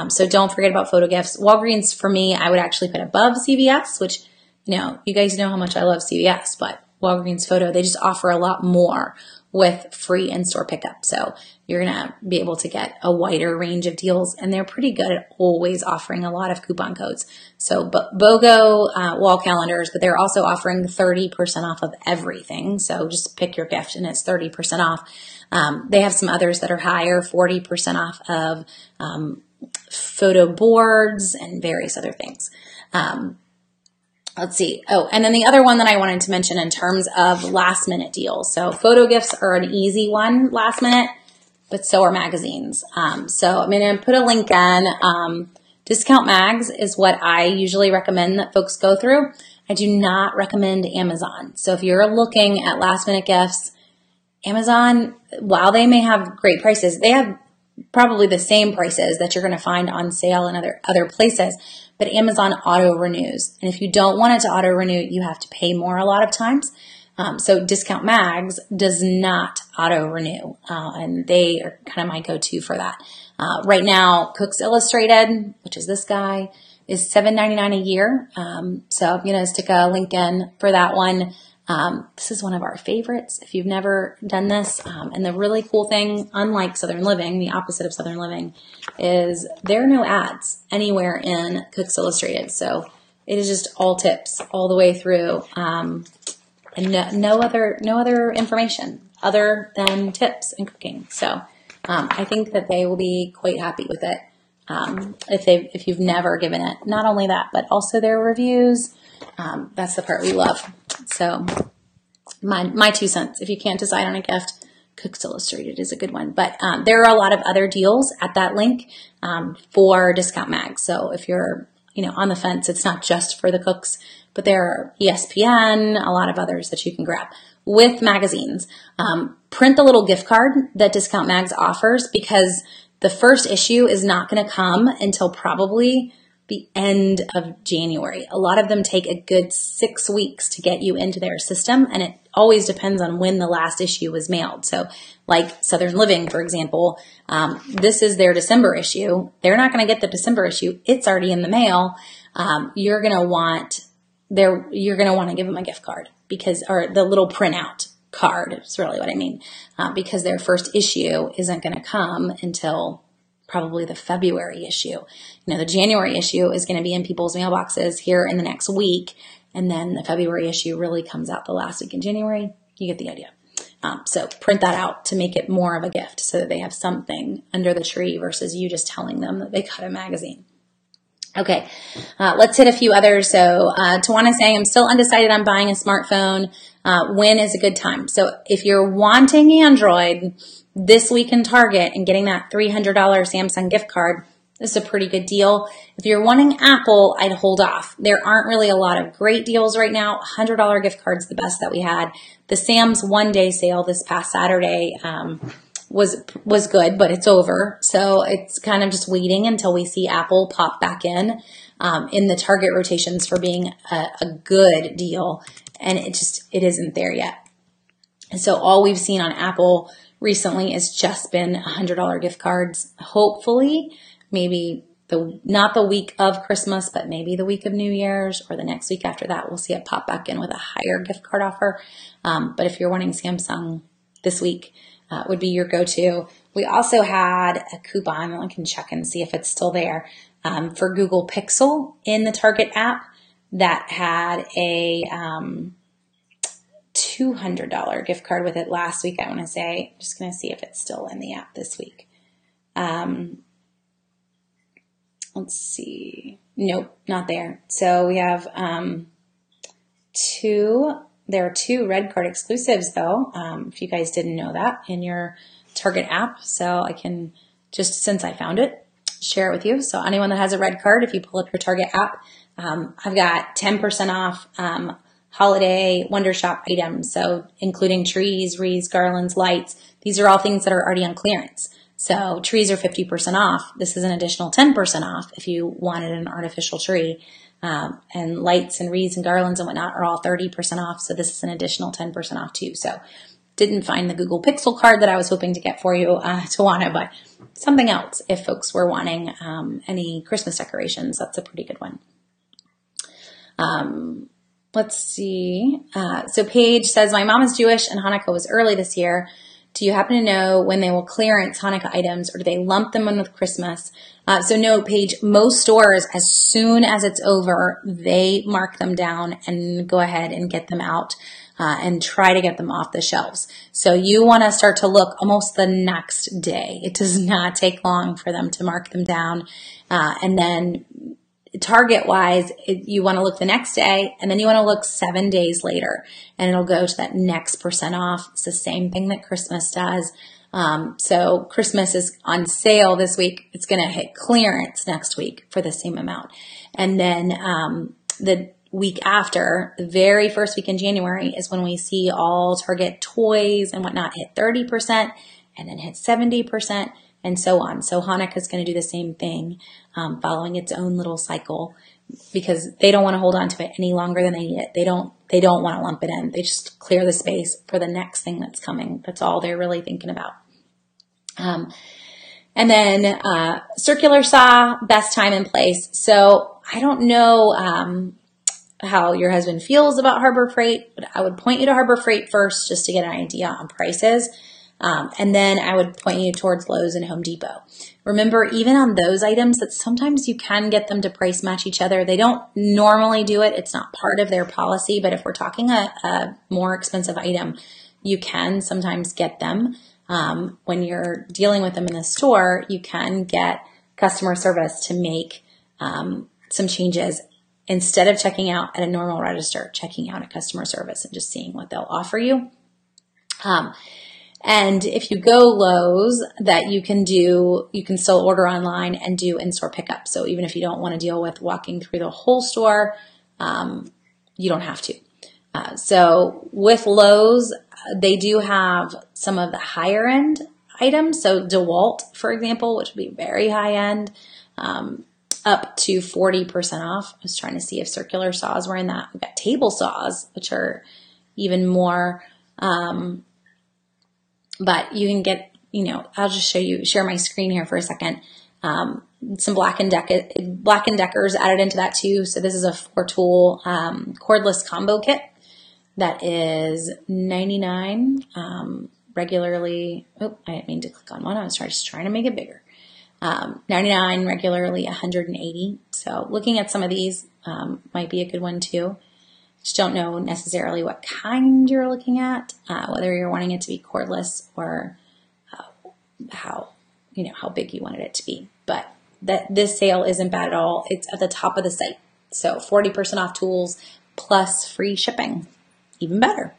So don't forget about photo gifts. Walgreens, for me, I would actually put above CVS, which, you guys know how much I love CVS, but Walgreens Photo, they just offer a lot more with free in-store pickup. So you're going to be able to get a wider range of deals, and they're pretty good at always offering a lot of coupon codes. So BOGO wall calendars, but they're also offering 30% off of everything. So just pick your gift and it's 30% off. They have some others that are higher, 40% off of photo boards and various other things. Let's see. Oh, and then the other one that I wanted to mention in terms of last minute deals. So photo gifts are an easy one last minute, but so are magazines. So I'm going to put a link in. Discount Mags is what I usually recommend that folks go through. I do not recommend Amazon. So if you're looking at last minute gifts, Amazon, while they may have great prices, they have probably the same prices that you're going to find on sale in other places. But Amazon auto renews. And if you don't want it to auto renew, you have to pay more a lot of times. So Discount Mags does not auto renew. And they are kind of my go-to for that. Right now, Cooks Illustrated, which is this guy, is $7.99 a year. So I'm going to stick a link in for that one. This is one of our favorites if you've never done this. And the really cool thing, unlike Southern Living, the opposite of Southern Living, is there are no ads anywhere in Cooks Illustrated. So it is just all tips all the way through, and no other information other than tips and cooking. So I think that they will be quite happy with it if you've never given it. Not only that, but also their reviews. That's the part we love. So my 2 cents. If you can't decide on a gift, Cooks Illustrated is a good one. But there are a lot of other deals at that link for Discount Mag. So if you're on the fence, it's not just for the cooks, but there are ESPN, a lot of others that you can grab. With magazines, print the little gift card that Discount Mags offers, because the first issue is not going to come until probably the end of January. A lot of them take a good 6 weeks to get you into their system, and it always depends on when the last issue was mailed. So like Southern Living, for example, this is their December issue. They're not going to get the December issue. It's already in the mail. You're going to want to give them a gift card, or the little printout card is really what I mean, because their first issue isn't going to come until probably the February issue. The January issue is going to be in people's mailboxes here in the next week. And then the February issue really comes out the last week in January. You get the idea. So print that out to make it more of a gift so that they have something under the tree versus you just telling them that they got a magazine. Okay, let's hit a few others. So Tawana saying, I'm still undecided on buying a smartphone. When is a good time? So if you're wanting Android this week in Target and getting that $300 Samsung gift card, this is a pretty good deal. If you're wanting Apple, I'd hold off. There aren't really a lot of great deals right now. $100 gift card's the best that we had. The Sam's one-day sale this past Saturday was good, but it's over. So it's kind of just waiting until we see Apple pop back in the Target rotations for being a good deal. And it isn't there yet. And so all we've seen on Apple recently has just been $100 gift cards. Hopefully, maybe not the week of Christmas, but maybe the week of New Year's or the next week after that, we'll see it pop back in with a higher gift card offer. But if you're wanting Samsung this week, would be your go-to. We also had a coupon. I can check and see if it's still there, for Google Pixel in the Target app that had a $200 gift card with it last week, I want to say. I'm just going to see if it's still in the app this week. Let's see. Nope, not there. So we have there are 2 red card exclusives though, if you guys didn't know that, in your Target app. So I can, just since I found it, share it with you. So anyone that has a red card, if you pull up your Target app, I've got 10% off holiday Wonder Shop items. So including trees, wreaths, garlands, lights. These are all things that are already on clearance. So trees are 50% off. This is an additional 10% off if you wanted an artificial tree. And lights and wreaths and garlands and whatnot are all 30% off. So this is an additional 10% off too. So didn't find the Google Pixel card that I was hoping to get for you, Tawana, but something else if folks were wanting any Christmas decorations. That's a pretty good one. Let's see. So Paige says, my mom is Jewish and Hanukkah was early this year. Do you happen to know when they will clearance Hanukkah items, or do they lump them in with Christmas? So no, Paige, most stores, as soon as it's over, they mark them down and go ahead and get them out and try to get them off the shelves. So you want to start to look almost the next day. It does not take long for them to mark them down. And then Target-wise, you want to look the next day, and then you want to look 7 days later, and it'll go to that next percent off. It's the same thing that Christmas does. So Christmas is on sale this week. It's going to hit clearance next week for the same amount. And then the week after, the very first week in January, is when we see all Target toys and whatnot hit 30% and then hit 70%. And so on. So Hanukkah is going to do the same thing, following its own little cycle, because they don't want to hold on to it any longer than they need it. They don't want to lump it in. They just clear the space for the next thing that's coming. That's all they're really thinking about. And then circular saw, best time and place. So I don't know how your husband feels about Harbor Freight, but I would point you to Harbor Freight first just to get an idea on prices. And then I would point you towards Lowe's and Home Depot. Remember, even on those items, that sometimes you can get them to price match each other. They don't normally do it. It's not part of their policy. But if we're talking a more expensive item, you can sometimes get them. When you're dealing with them in the store, you can get customer service to make some changes. Instead of checking out at a normal register, checking out at customer service and just seeing what they'll offer you. And if you go Lowe's, that you can still order online and do in-store pickup. So even if you don't want to deal with walking through the whole store, you don't have to. So with Lowe's, they do have some of the higher end items. So DeWalt, for example, which would be very high end, up to 40% off. I was trying to see if circular saws were in that. We've got table saws, which are even more, but you can get, I'll just share my screen here for a second. Some Black & Decker's added into that too. So this is a 4-tool, cordless combo kit that is $99, regularly. Oh, I didn't mean to click on one. I was just trying to make it bigger. $99, regularly $180. So looking at some of these, might be a good one too. Just don't know necessarily what kind you're looking at, whether you're wanting it to be cordless or how big you wanted it to be. But this sale isn't bad at all. It's at the top of the site. So 40% off tools plus free shipping. Even better.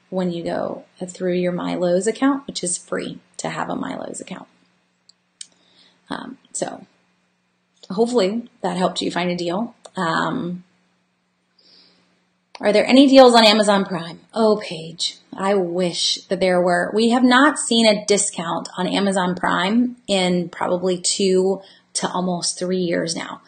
When you go through your MyLowe's account, which is free to have a MyLowe's account. So hopefully that helped you find a deal. Are there any deals on Amazon Prime? Oh, Paige, I wish that there were. We have not seen a discount on Amazon Prime in probably 2 to almost 3 years now.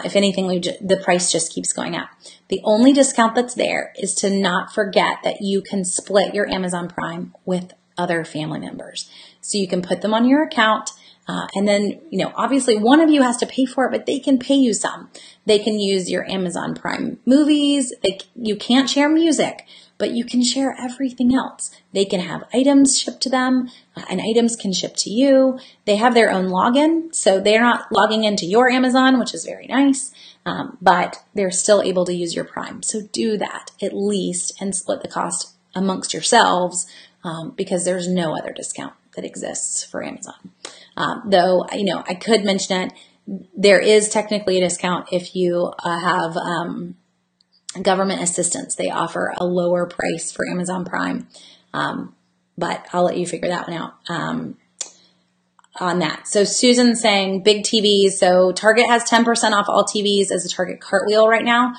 If anything, the price just keeps going up. The only discount that's there is to not forget that you can split your Amazon Prime with other family members. So you can put them on your account. And then, obviously one of you has to pay for it, but they can pay you some. They can use your Amazon Prime movies. You can't share music, but you can share everything else. They can have items shipped to them, and items can ship to you. They have their own login, so they're not logging into your Amazon, which is very nice, but they're still able to use your Prime. So do that at least and split the cost amongst yourselves, because there's no other discount that exists for Amazon. Though, I could mention it, there is technically a discount if you have government assistance. They offer a lower price for Amazon Prime, but I'll let you figure that one out on that. So Susan's saying big TVs. So Target has 10% off all TVs as a Target Cartwheel right now.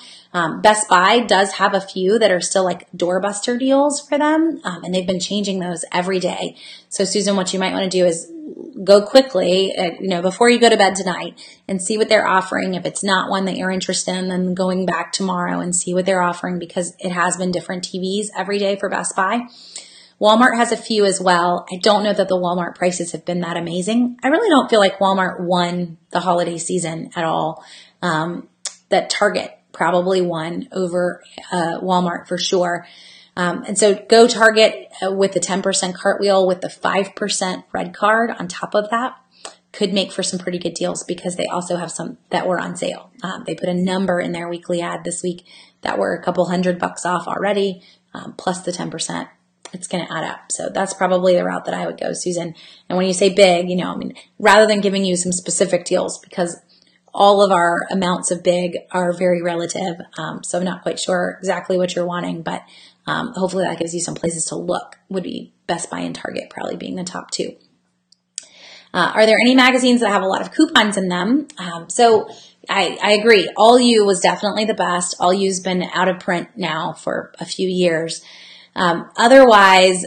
Best Buy does have a few that are still like doorbuster deals for them, and they've been changing those every day. So Susan, what you might want to do is go quickly, before you go to bed tonight and see what they're offering. If it's not one that you're interested in, then going back tomorrow and see what they're offering, because it has been different TVs every day for Best Buy. Walmart has a few as well. I don't know that the Walmart prices have been that amazing. I really don't feel like Walmart won the holiday season at all. That Target probably won over Walmart for sure. And so go Target with the 10% Cartwheel with the 5% Red Card on top of that. Could make for some pretty good deals, because they also have some that were on sale. They put a number in their weekly ad this week that were a couple $100 off already, plus the 10%. It's going to add up. So that's probably the route that I would go, Susan. And when you say big, rather than giving you some specific deals, because all of our amounts of big are very relative. So I'm not quite sure exactly what you're wanting, but hopefully that gives you some places to look. Would be Best Buy and Target probably being the top two. Are there any magazines that have a lot of coupons in them? So I agree. All You was definitely the best. All You's been out of print now for a few years. Otherwise,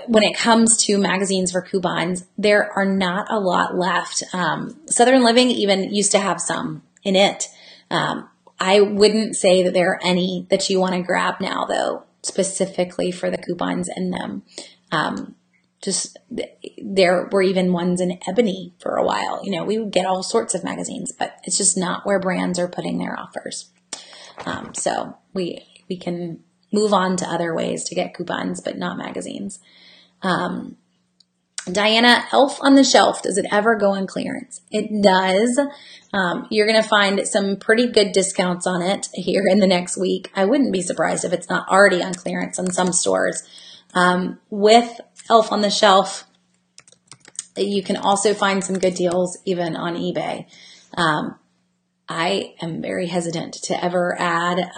when it comes to magazines for coupons, there are not a lot left. Southern Living even used to have some in it. I wouldn't say that there are any that you want to grab now, though, specifically for the coupons in them. Just there were even ones in Ebony for a while. We would get all sorts of magazines, but it's just not where brands are putting their offers. So we can move on to other ways to get coupons, but not magazines. Diana, Elf on the Shelf, does it ever go on clearance? It does. You're going to find some pretty good discounts on it here in the next week. I wouldn't be surprised if it's not already on clearance on some stores. With Elf on the Shelf, you can also find some good deals even on eBay. I am very hesitant to ever add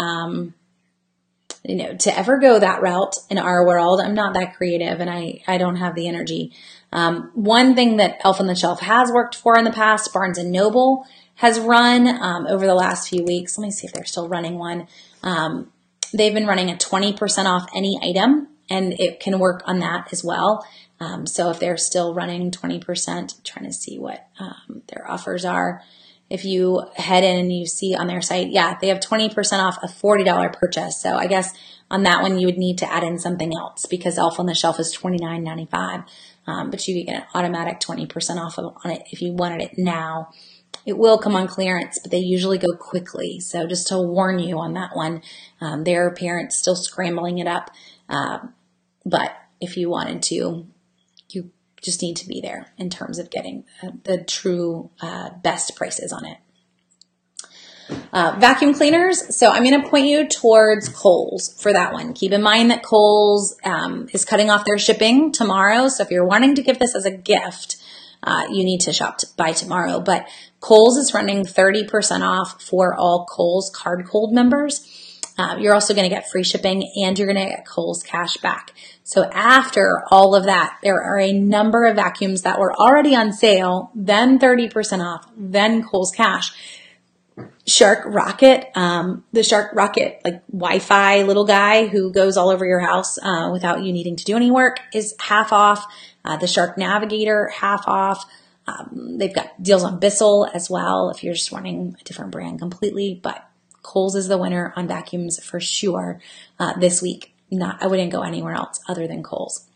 to ever go that route in our world. I'm not that creative, and I don't have the energy. One thing that Elf on the Shelf has worked for in the past, Barnes & Noble has run over the last few weeks. Let me see if they're still running one. They've been running a 20% off any item, and it can work on that as well. So if they're still running 20%, I'm trying to see what their offers are. If you head in and you see on their site, yeah, they have 20% off a $40 purchase. So I guess on that one, you would need to add in something else because Elf on the Shelf is $29.95. But you could get an automatic 20% off on it if you wanted it now. It will come on clearance, but they usually go quickly. So just to warn you on that one, their parents still scrambling it up. But if you wanted to, you just need to be there in terms of getting the true best prices on it. Vacuum cleaners. So I'm going to point you towards Kohl's for that one. Keep in mind that Kohl's is cutting off their shipping tomorrow. So if you're wanting to give this as a gift, you need to shop by tomorrow. But Kohl's is running 30% off for all Kohl's Card Cold members. You're also going to get free shipping and you're going to get Kohl's cash back. So after all of that, there are a number of vacuums that were already on sale, then 30% off, then Kohl's cash. Shark Rocket, the Shark Rocket, like Wi-Fi little guy who goes all over your house without you needing to do any work, is half off. The Shark Navigator, half off. They've got deals on Bissell as well if you're just running a different brand completely. But Kohl's is the winner on vacuums for sure this week. I wouldn't go anywhere else other than Kohl's.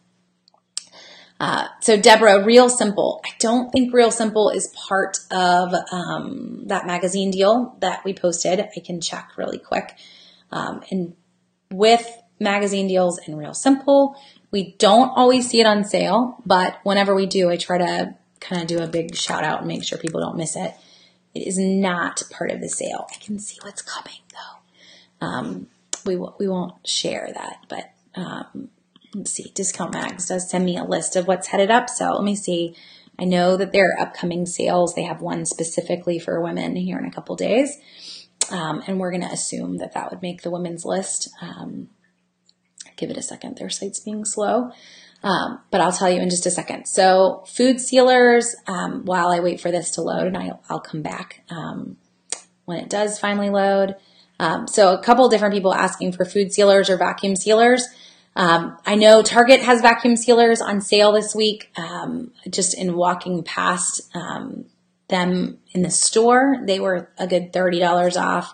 So Deborah, Real Simple. I don't think Real Simple is part of that magazine deal that we posted. I can check really quick. And with magazine deals and Real Simple, we don't always see it on sale, but whenever we do, I try to kind of do a big shout out and make sure people don't miss it. It is not part of the sale. I can see what's coming though. We won't share that, but let's see. Discount Mags does send me a list of what's headed up. So let me see. I know that there are upcoming sales. They have one specifically for women here in a couple days. And we're going to assume that that would make the women's list. Give it a second. Their site's being slow. But I'll tell you in just a second. So food sealers, while I wait for this to load, and I'll come back when it does finally load. So a couple different people asking for food sealers or vacuum sealers. I know Target has vacuum sealers on sale this week. Just in walking past them in the store, they were a good $30 off.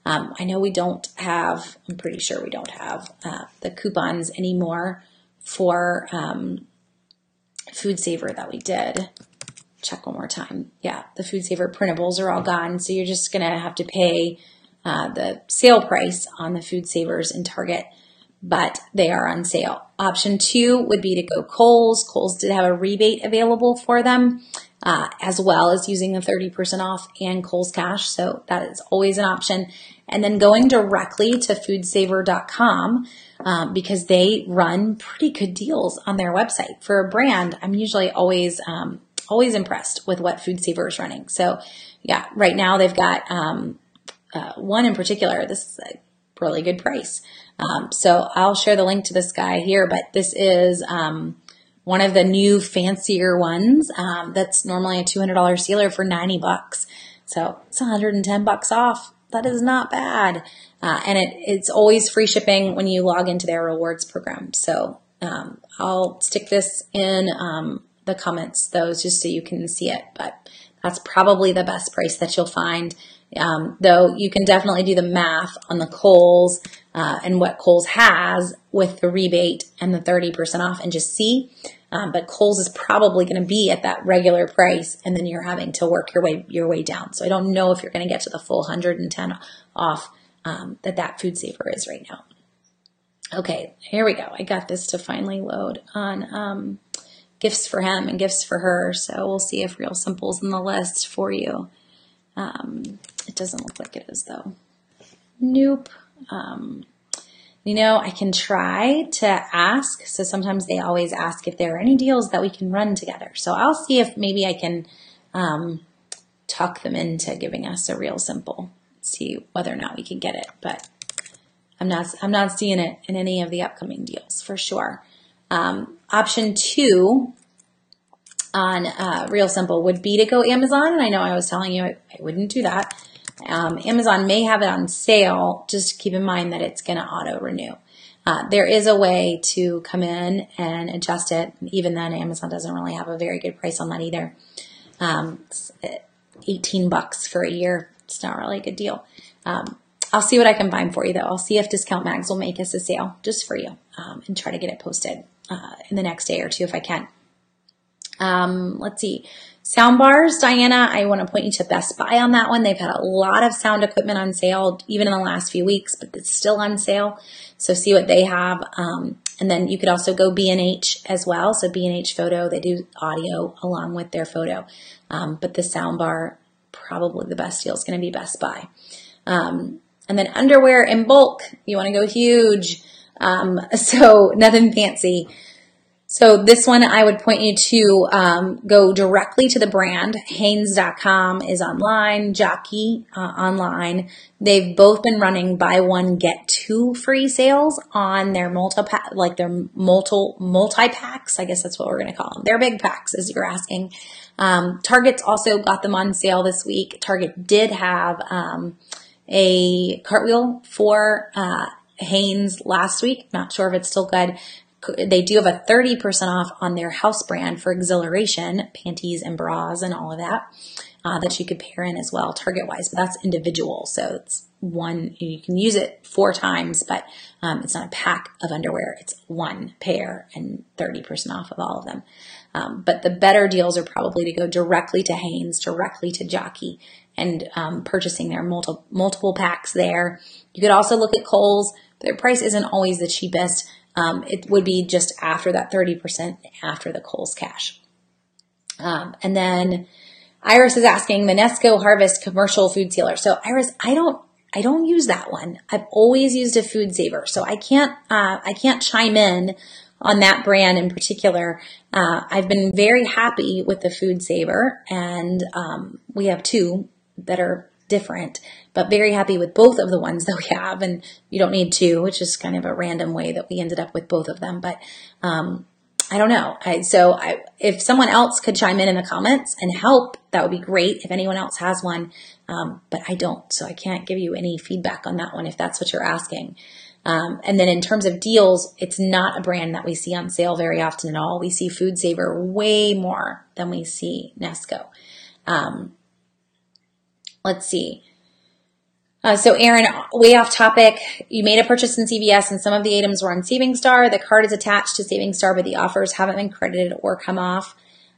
I know I'm pretty sure we don't have the coupons anymore for Food Saver that we did. Check one more time. Yeah, the Food Saver printables are all gone. So you're just going to have to pay the sale price on the Food Savers in Target, but they are on sale. Option 2 would be to go Kohl's. Kohl's did have a rebate available for them, as well as using the 30% off and Kohl's Cash. So that is always an option. And then going directly to foodsaver.com, because they run pretty good deals on their website. For a brand, I'm usually always impressed with what Food Saver is running. So yeah, right now they've got one in particular. This is a really good price. So I'll share the link to this guy here, but this is one of the new fancier ones that's normally a $200 sealer for $90. So it's $110 off. That is not bad. And it's always free shipping when you log into their rewards program. So I'll stick this in the comments, those, just so you can see it. But that's probably the best price that you'll find. Though you can definitely do the math on the Kohl's and what Kohl's has with the rebate and the 30% off and just see. But Kohl's is probably going to be at that regular price, and then you're having to work your way down. So I don't know if you're going to get to the full 110 off that Food Saver is right now. Okay, here we go. I got this to finally load on gifts for him and gifts for her. So we'll see if Real Simple's in the list for you. It doesn't look like it is though. Nope. I can try to ask. So sometimes they always ask if there are any deals that we can run together. So I'll see if maybe I can talk them into giving us a Real Simple. See whether or not we can get it. But I'm not seeing it in any of the upcoming deals for sure. Option 2 on Real Simple would be to go Amazon. And I know I was telling you I wouldn't do that. Amazon may have it on sale. Just keep in mind that it's going to auto renew. There is a way to come in and adjust it. Even then, Amazon doesn't really have a very good price on that either. It's $18 for a year. It's not really a good deal. I'll see what I can find for you, though. I'll see if Discount Mags will make us a sale just for you, and try to get it posted in the next day or two if I can. Let's see. Sound bars, Diana, I want to point you to Best Buy on that one. They've had a lot of sound equipment on sale, even in the last few weeks, but it's still on sale. So see what they have. And then you could also go B&H as well. So B&H Photo, they do audio along with their photo. But the sound bar, probably the best deal is going to be Best Buy. And then underwear in bulk, you want to go huge. So nothing fancy. So this one, I would point you to go directly to the brand. Hanes.com is online, Jockey online. They've both been running buy one, get two free sales on their multi-packs. I guess that's what we're going to call them. They're big packs, as you're asking. Target's also got them on sale this week. Target did have a cartwheel for Hanes last week. Not sure if it's still good. They do have a 30% off on their house brand for Exhilaration, panties and bras and all of that, that you could pair in as well, Target-wise. But that's individual, so it's one. You can use it 4 times, but it's not a pack of underwear. It's one pair and 30% off of all of them. But the better deals are probably to go directly to Hanes, directly to Jockey, and purchasing their multiple packs there. You could also look at Kohl's. Their price isn't always the cheapest. It would be just after that 30% after the Kohl's cash. And then Iris is asking the Nesco Harvest commercial food sealer. So Iris, I don't use that one. I've always used a Food Saver. So I can't chime in on that brand in particular. I've been very happy with the Food Saver, and we have 2 that are different, but very happy with both of the ones that we have. And you don't need 2, which is kind of a random way that we ended up with both of them. But I don't know. If someone else could chime in the comments and help, that would be great if anyone else has one. But I don't, so I can't give you any feedback on that one if that's what you're asking. And then in terms of deals, it's not a brand that we see on sale very often at all. We see Food Saver way more than we see Nesco. Let's see. So Aaron, way off topic. You made a purchase in CVS and some of the items were on Saving Star. The card is attached to Saving Star, but the offers haven't been credited or come off.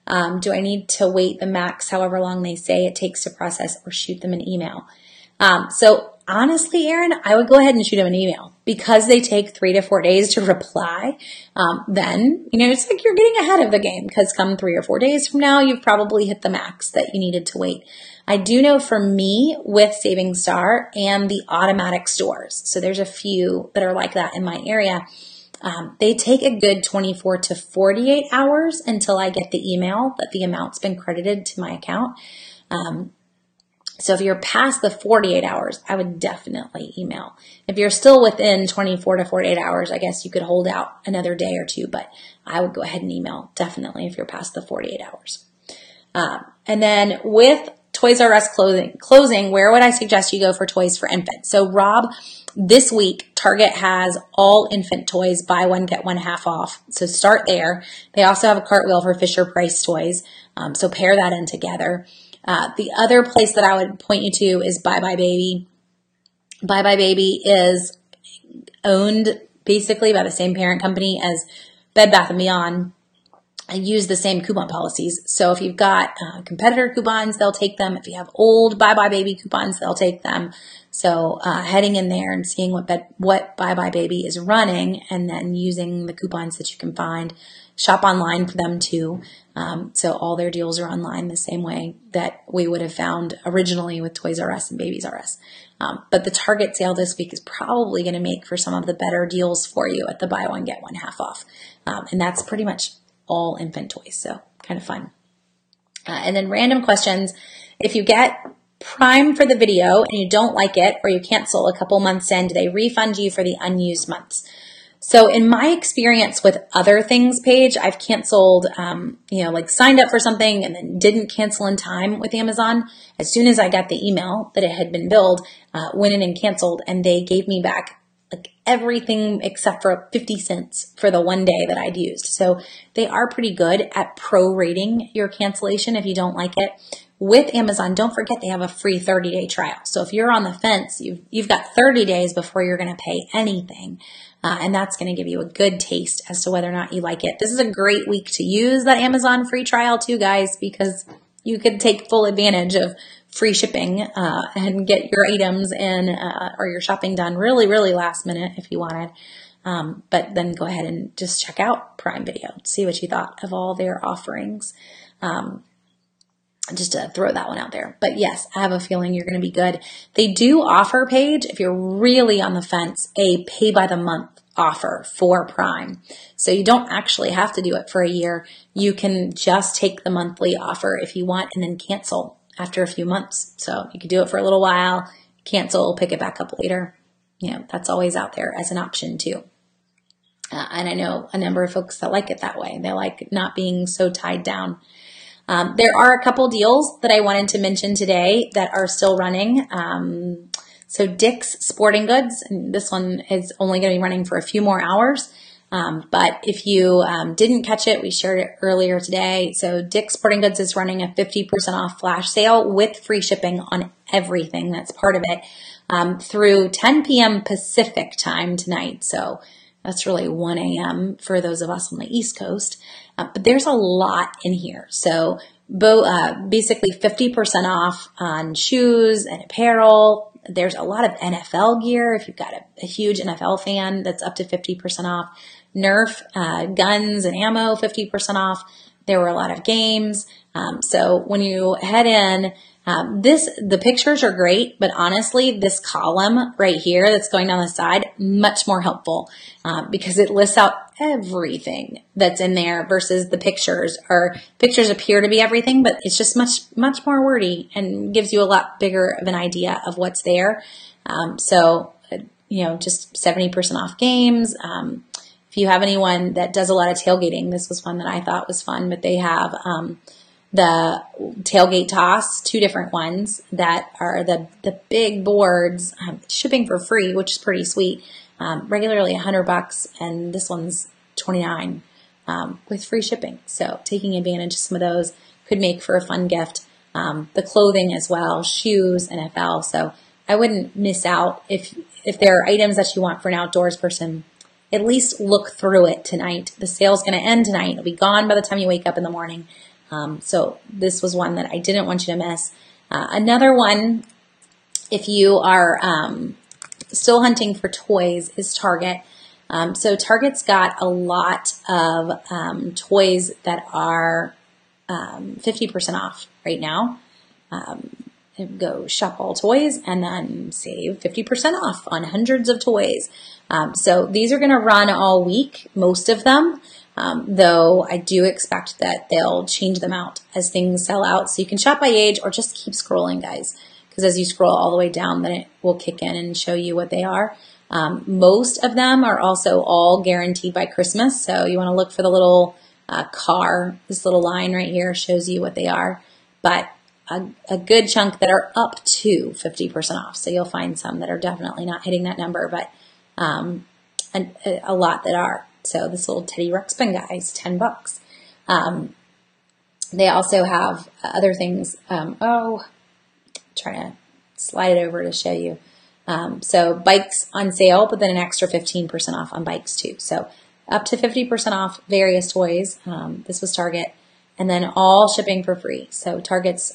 Do I need to wait the max however long they say it takes to process or shoot them an email? So honestly, Aaron, I would go ahead and shoot them an email because they take 3 to 4 days to reply. Then, it's like you're getting ahead of the game because come 3 or 4 days from now, you've probably hit the max that you needed to wait. I do know for me with Saving Star and the automatic stores, so there's a few that are like that in my area, they take a good 24 to 48 hours until I get the email that the amount's been credited to my account. So if you're past the 48 hours, I would definitely email. If you're still within 24 to 48 hours, I guess you could hold out another day or 2, but I would go ahead and email definitely if you're past the 48 hours. And then with Toys R Us closing, where would I suggest you go for toys for infants? So Rob, this week, Target has all infant toys, buy one, get one half off. So start there. They also have a cartwheel for Fisher-Price toys. So pair that in together. The other place that I would point you to is buybuy BABY. buybuy BABY is owned basically by the same parent company as Bed Bath & Beyond. I use the same coupon policies. So if you've got competitor coupons, they'll take them. If you have old buybuy BABY coupons, they'll take them. So heading in there and seeing what buybuy BABY is running and then using the coupons that you can find. Shop online for them too. So all their deals are online the same way that we would have found originally with Toys R Us and Babies R Us. But the Target sale this week is probably going to make for some of the better deals for you at the buy one, get one half off. And that's pretty much all infant toys. So kind of fun. And then random questions. If you get Prime for the video and you don't like it or you cancel a couple months in, do they refund you for the unused months? So in my experience with other things, Paige, I've canceled, like signed up for something and then didn't cancel in time with Amazon. As soon as I got the email that it had been billed, went in and canceled, and they gave me back like everything except for 50 cents for the one day that I'd used. So they are pretty good at prorating your cancellation if you don't like it. With Amazon, don't forget they have a free 30-day trial. So if you're on the fence, you've got 30 days before you're going to pay anything. And that's going to give you a good taste as to whether or not you like it. This is a great week to use that Amazon free trial too, guys, because you could take full advantage of free shipping and get your items in or your shopping done really, really last minute if you wanted. But then go ahead and just check out Prime Video, see what you thought of all their offerings. Just to throw that one out there. But yes, I have a feeling you're going to be good. They do offer, Paige, if you're really on the fence, a pay by the month offer for Prime. So you don't actually have to do it for a year. You can just take the monthly offer if you want and then cancel after a few months. So you could do it for a little while, cancel, pick it back up later. That's always out there as an option too. And I know a number of folks that like it that way. They like not being so tied down. There are a couple deals that I wanted to mention today that are still running. So Dick's Sporting Goods, and this one is only going to be running for a few more hours. But if you didn't catch it, we shared it earlier today. So Dick's Sporting Goods is running a 50% off flash sale with free shipping on everything that's part of it through 10 p.m. Pacific time tonight. So that's really 1 a.m. for those of us on the East Coast. But there's a lot in here. So basically 50% off on shoes and apparel. There's a lot of NFL gear. If you've got a huge NFL fan, that's up to 50% off. Nerf guns and ammo, 50% off. There were a lot of games. So when you head in, the pictures are great, but honestly, this column right here that's going down the side, much more helpful because it lists out everything that's in there versus the pictures. Or pictures appear to be everything, but it's just much more wordy and gives you a lot bigger of an idea of what's there. Just 70% off games. If you have anyone that does a lot of tailgating, this was one that I thought was fun, but they have the tailgate toss, 2 different ones that are the big boards, shipping for free, which is pretty sweet. Regularly $100, and this one's $29 with free shipping. So taking advantage of some of those could make for a fun gift. The clothing as well, shoes, NFL. So I wouldn't miss out if there are items that you want for an outdoors person. At least look through it tonight. The sale's going to end tonight. It'll be gone by the time you wake up in the morning. So this was one that I didn't want you to miss. Another one, if you are still hunting for toys, is Target. So Target's got a lot of toys that are 50% off right now. Go shop all toys and then save 50% off on hundreds of toys. So these are going to run all week, most of them. Though I do expect that they'll change them out as things sell out. So you can shop by age or just keep scrolling, guys, because as you scroll all the way down, then it will kick in and show you what they are. Most of them are also all guaranteed by Christmas. So you want to look for the little car. This little line right here shows you what they are. But a good chunk that are up to 50% off. So you'll find some that are definitely not hitting that number, but a lot that are. So this little Teddy Ruxpin guy is $10. They also have other things. Trying to slide it over to show you. So bikes on sale, but then an extra 15% off on bikes too. So up to 50% off various toys. This was Target. And then all shipping for free. So Target's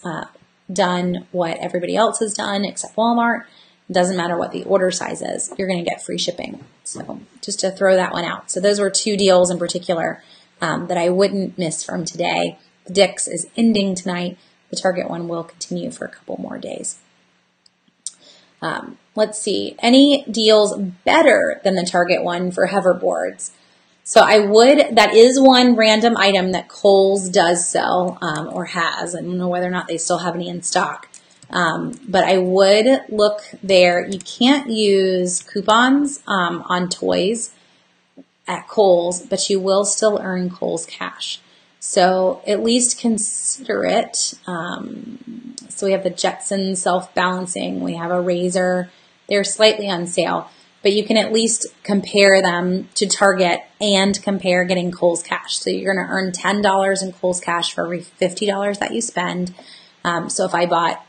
done what everybody else has done except Walmart. It doesn't matter what the order size is. You're going to get free shipping. So just to throw that one out. So those were 2 deals in particular that I wouldn't miss from today. The Dick's is ending tonight. The Target one will continue for a couple more days. Let's see. Any deals better than the Target one for hoverboards? So that is one random item that Kohl's does sell or has. I don't know whether or not they still have any in stock. But I would look there. You can't use coupons on toys at Kohl's, but you will still earn Kohl's Cash. So at least consider it. So we have the Jetson self-balancing. We have a Razor. They're slightly on sale, but you can at least compare them to Target and compare getting Kohl's Cash. So you're going to earn $10 in Kohl's Cash for every $50 that you spend. So if I bought,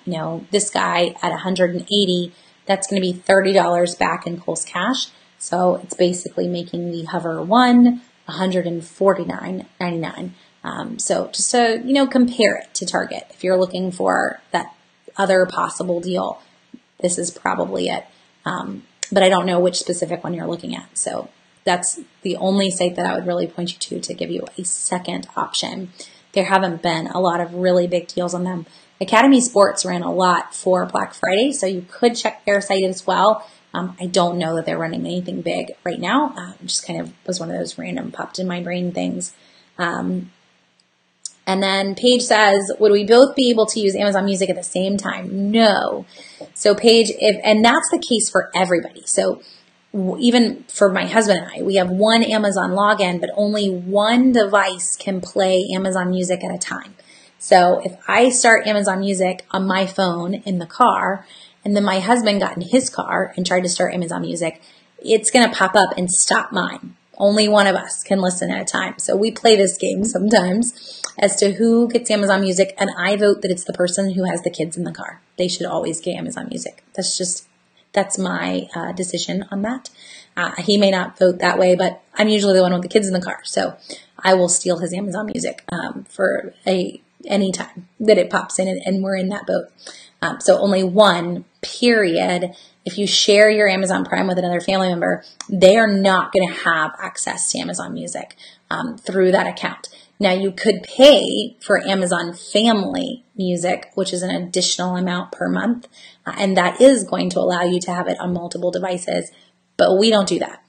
this guy at $180, that's going to be $30 back in Kohl's Cash. So it's basically making the Hover 1 $149.99. So just to, compare it to Target. If you're looking for that other possible deal, this is probably it. But I don't know which specific one you're looking at. So that's the only site that I would really point you to give you a second option. There haven't been a lot of really big deals on them. Academy Sports ran a lot for Black Friday, so you could check their site as well. I don't know that they're running anything big right now. Just kind of was one of those random popped in my brain things. And then Paige says, would we both be able to use Amazon Music at the same time? No. So Paige, and that's the case for everybody. So even for my husband and I, we have one Amazon login, but only one device can play Amazon Music at a time. So if I start Amazon Music on my phone in the car, and then my husband got in his car and tried to start Amazon Music, it's going to pop up and stop mine. Only one of us can listen at a time. So we play this game sometimes as to who gets Amazon Music, and I vote that it's the person who has the kids in the car. They should always get Amazon Music. That's my decision on that. He may not vote that way, but I'm usually the one with the kids in the car. So I will steal his Amazon Music for any time that it pops in, and we're in that boat. So only one, period. If you share your Amazon Prime with another family member, they are not going to have access to Amazon Music through that account. Now, you could pay for Amazon Family Music, which is an additional amount per month, and that is going to allow you to have it on multiple devices, but we don't do that.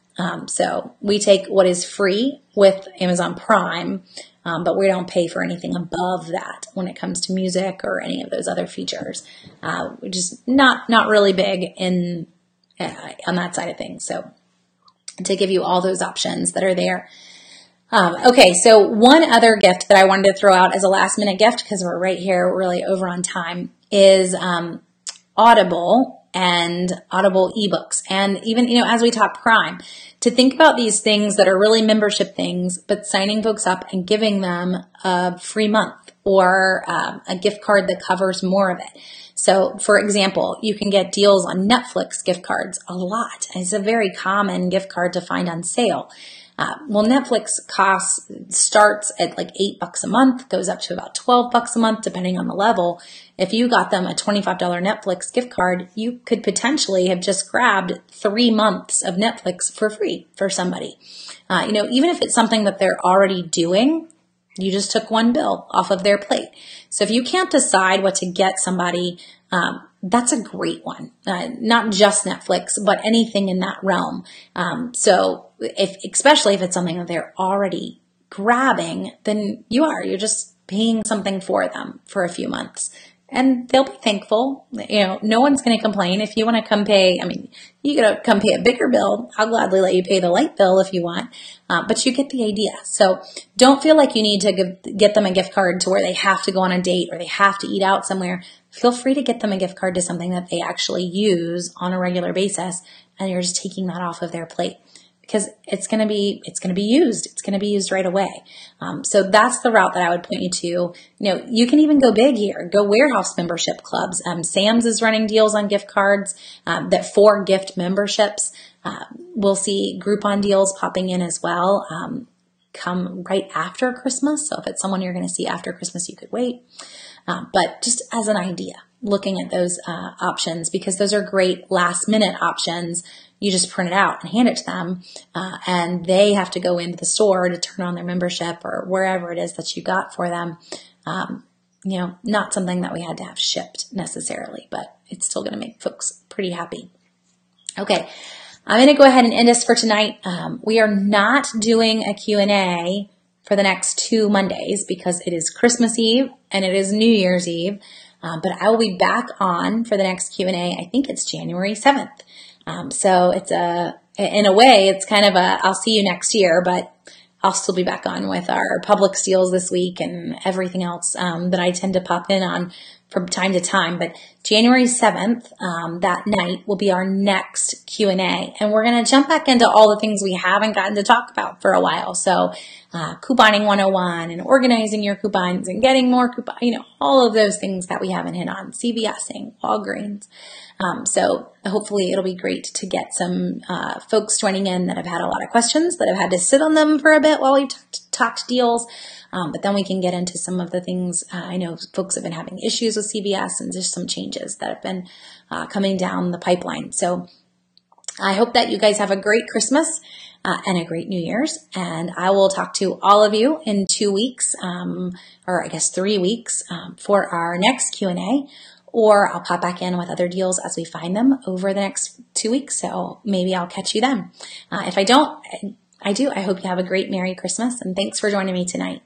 So we take what is free with Amazon Prime, but we don't pay for anything above that when it comes to music or any of those other features. We're just not really big on that side of things. So to give you all those options that are there. Okay, so one other gift that I wanted to throw out as a last minute gift, because we're right here really over on time, is Audible and Audible ebooks. And even, as we talk Prime, to think about these things that are really membership things, but signing folks up and giving them a free month or a gift card that covers more of it. So, for example, you can get deals on Netflix gift cards a lot. It's a very common gift card to find on sale. Well, Netflix starts at like $8 a month, goes up to about $12 a month, depending on the level. If you got them a $25 Netflix gift card, you could potentially have just grabbed 3 months of Netflix for free for somebody. Even if it's something that they're already doing, you just took one bill off of their plate. So if you can't decide what to get somebody, that's a great one. Not just Netflix, but anything in that realm. So especially if it's something that they're already grabbing, then you're just paying something for them for a few months. And they'll be thankful. No one's going to complain. If you want to come pay, you got to come pay a bigger bill. I'll gladly let you pay the light bill if you want. But you get the idea. So don't feel like you need to get them a gift card to where they have to go on a date or they have to eat out somewhere. Feel free to get them a gift card to something that they actually use on a regular basis, and you're just taking that off of their plate. Because it's going to be used. It's going to be used right away. So that's the route that I would point you to. You can even go big here. Go warehouse membership clubs. Sam's is running deals on gift cards that for gift memberships. We'll see Groupon deals popping in as well. Come right after Christmas. So if it's someone you're going to see after Christmas, you could wait. But just as an idea, looking at those options, because those are great last minute options. You just print it out and hand it to them, and they have to go into the store to turn on their membership or wherever it is that you got for them. Not something that we had to have shipped necessarily, but it's still going to make folks pretty happy. Okay, I'm going to go ahead and end us for tonight. We are not doing a Q&A for the next 2 Mondays because it is Christmas Eve and it is New Year's Eve. But I will be back on for the next Q&A. I think it's January 7th. So it's in a way, it's kind of I'll see you next year, but I'll still be back on with our Publix deals this week and everything else that I tend to pop in on from time to time. But January 7th, that night will be our next Q&A. And we're going to jump back into all the things we haven't gotten to talk about for a while. So couponing 101 and organizing your coupons and getting more coupons, all of those things that we haven't hit on, CVSing, Walgreens. So hopefully it'll be great to get some folks joining in that have had a lot of questions, that have had to sit on them for a bit while we've talked deals. But then we can get into some of the things. I know folks have been having issues with CVS and just some changes that have been coming down the pipeline. So I hope that you guys have a great Christmas and a great New Year's. And I will talk to all of you in 2 weeks, or I guess 3 weeks, for our next Q&A. Or I'll pop back in with other deals as we find them over the next 2 weeks. So maybe I'll catch you then. If I don't, I do. I hope you have a great Merry Christmas, and thanks for joining me tonight.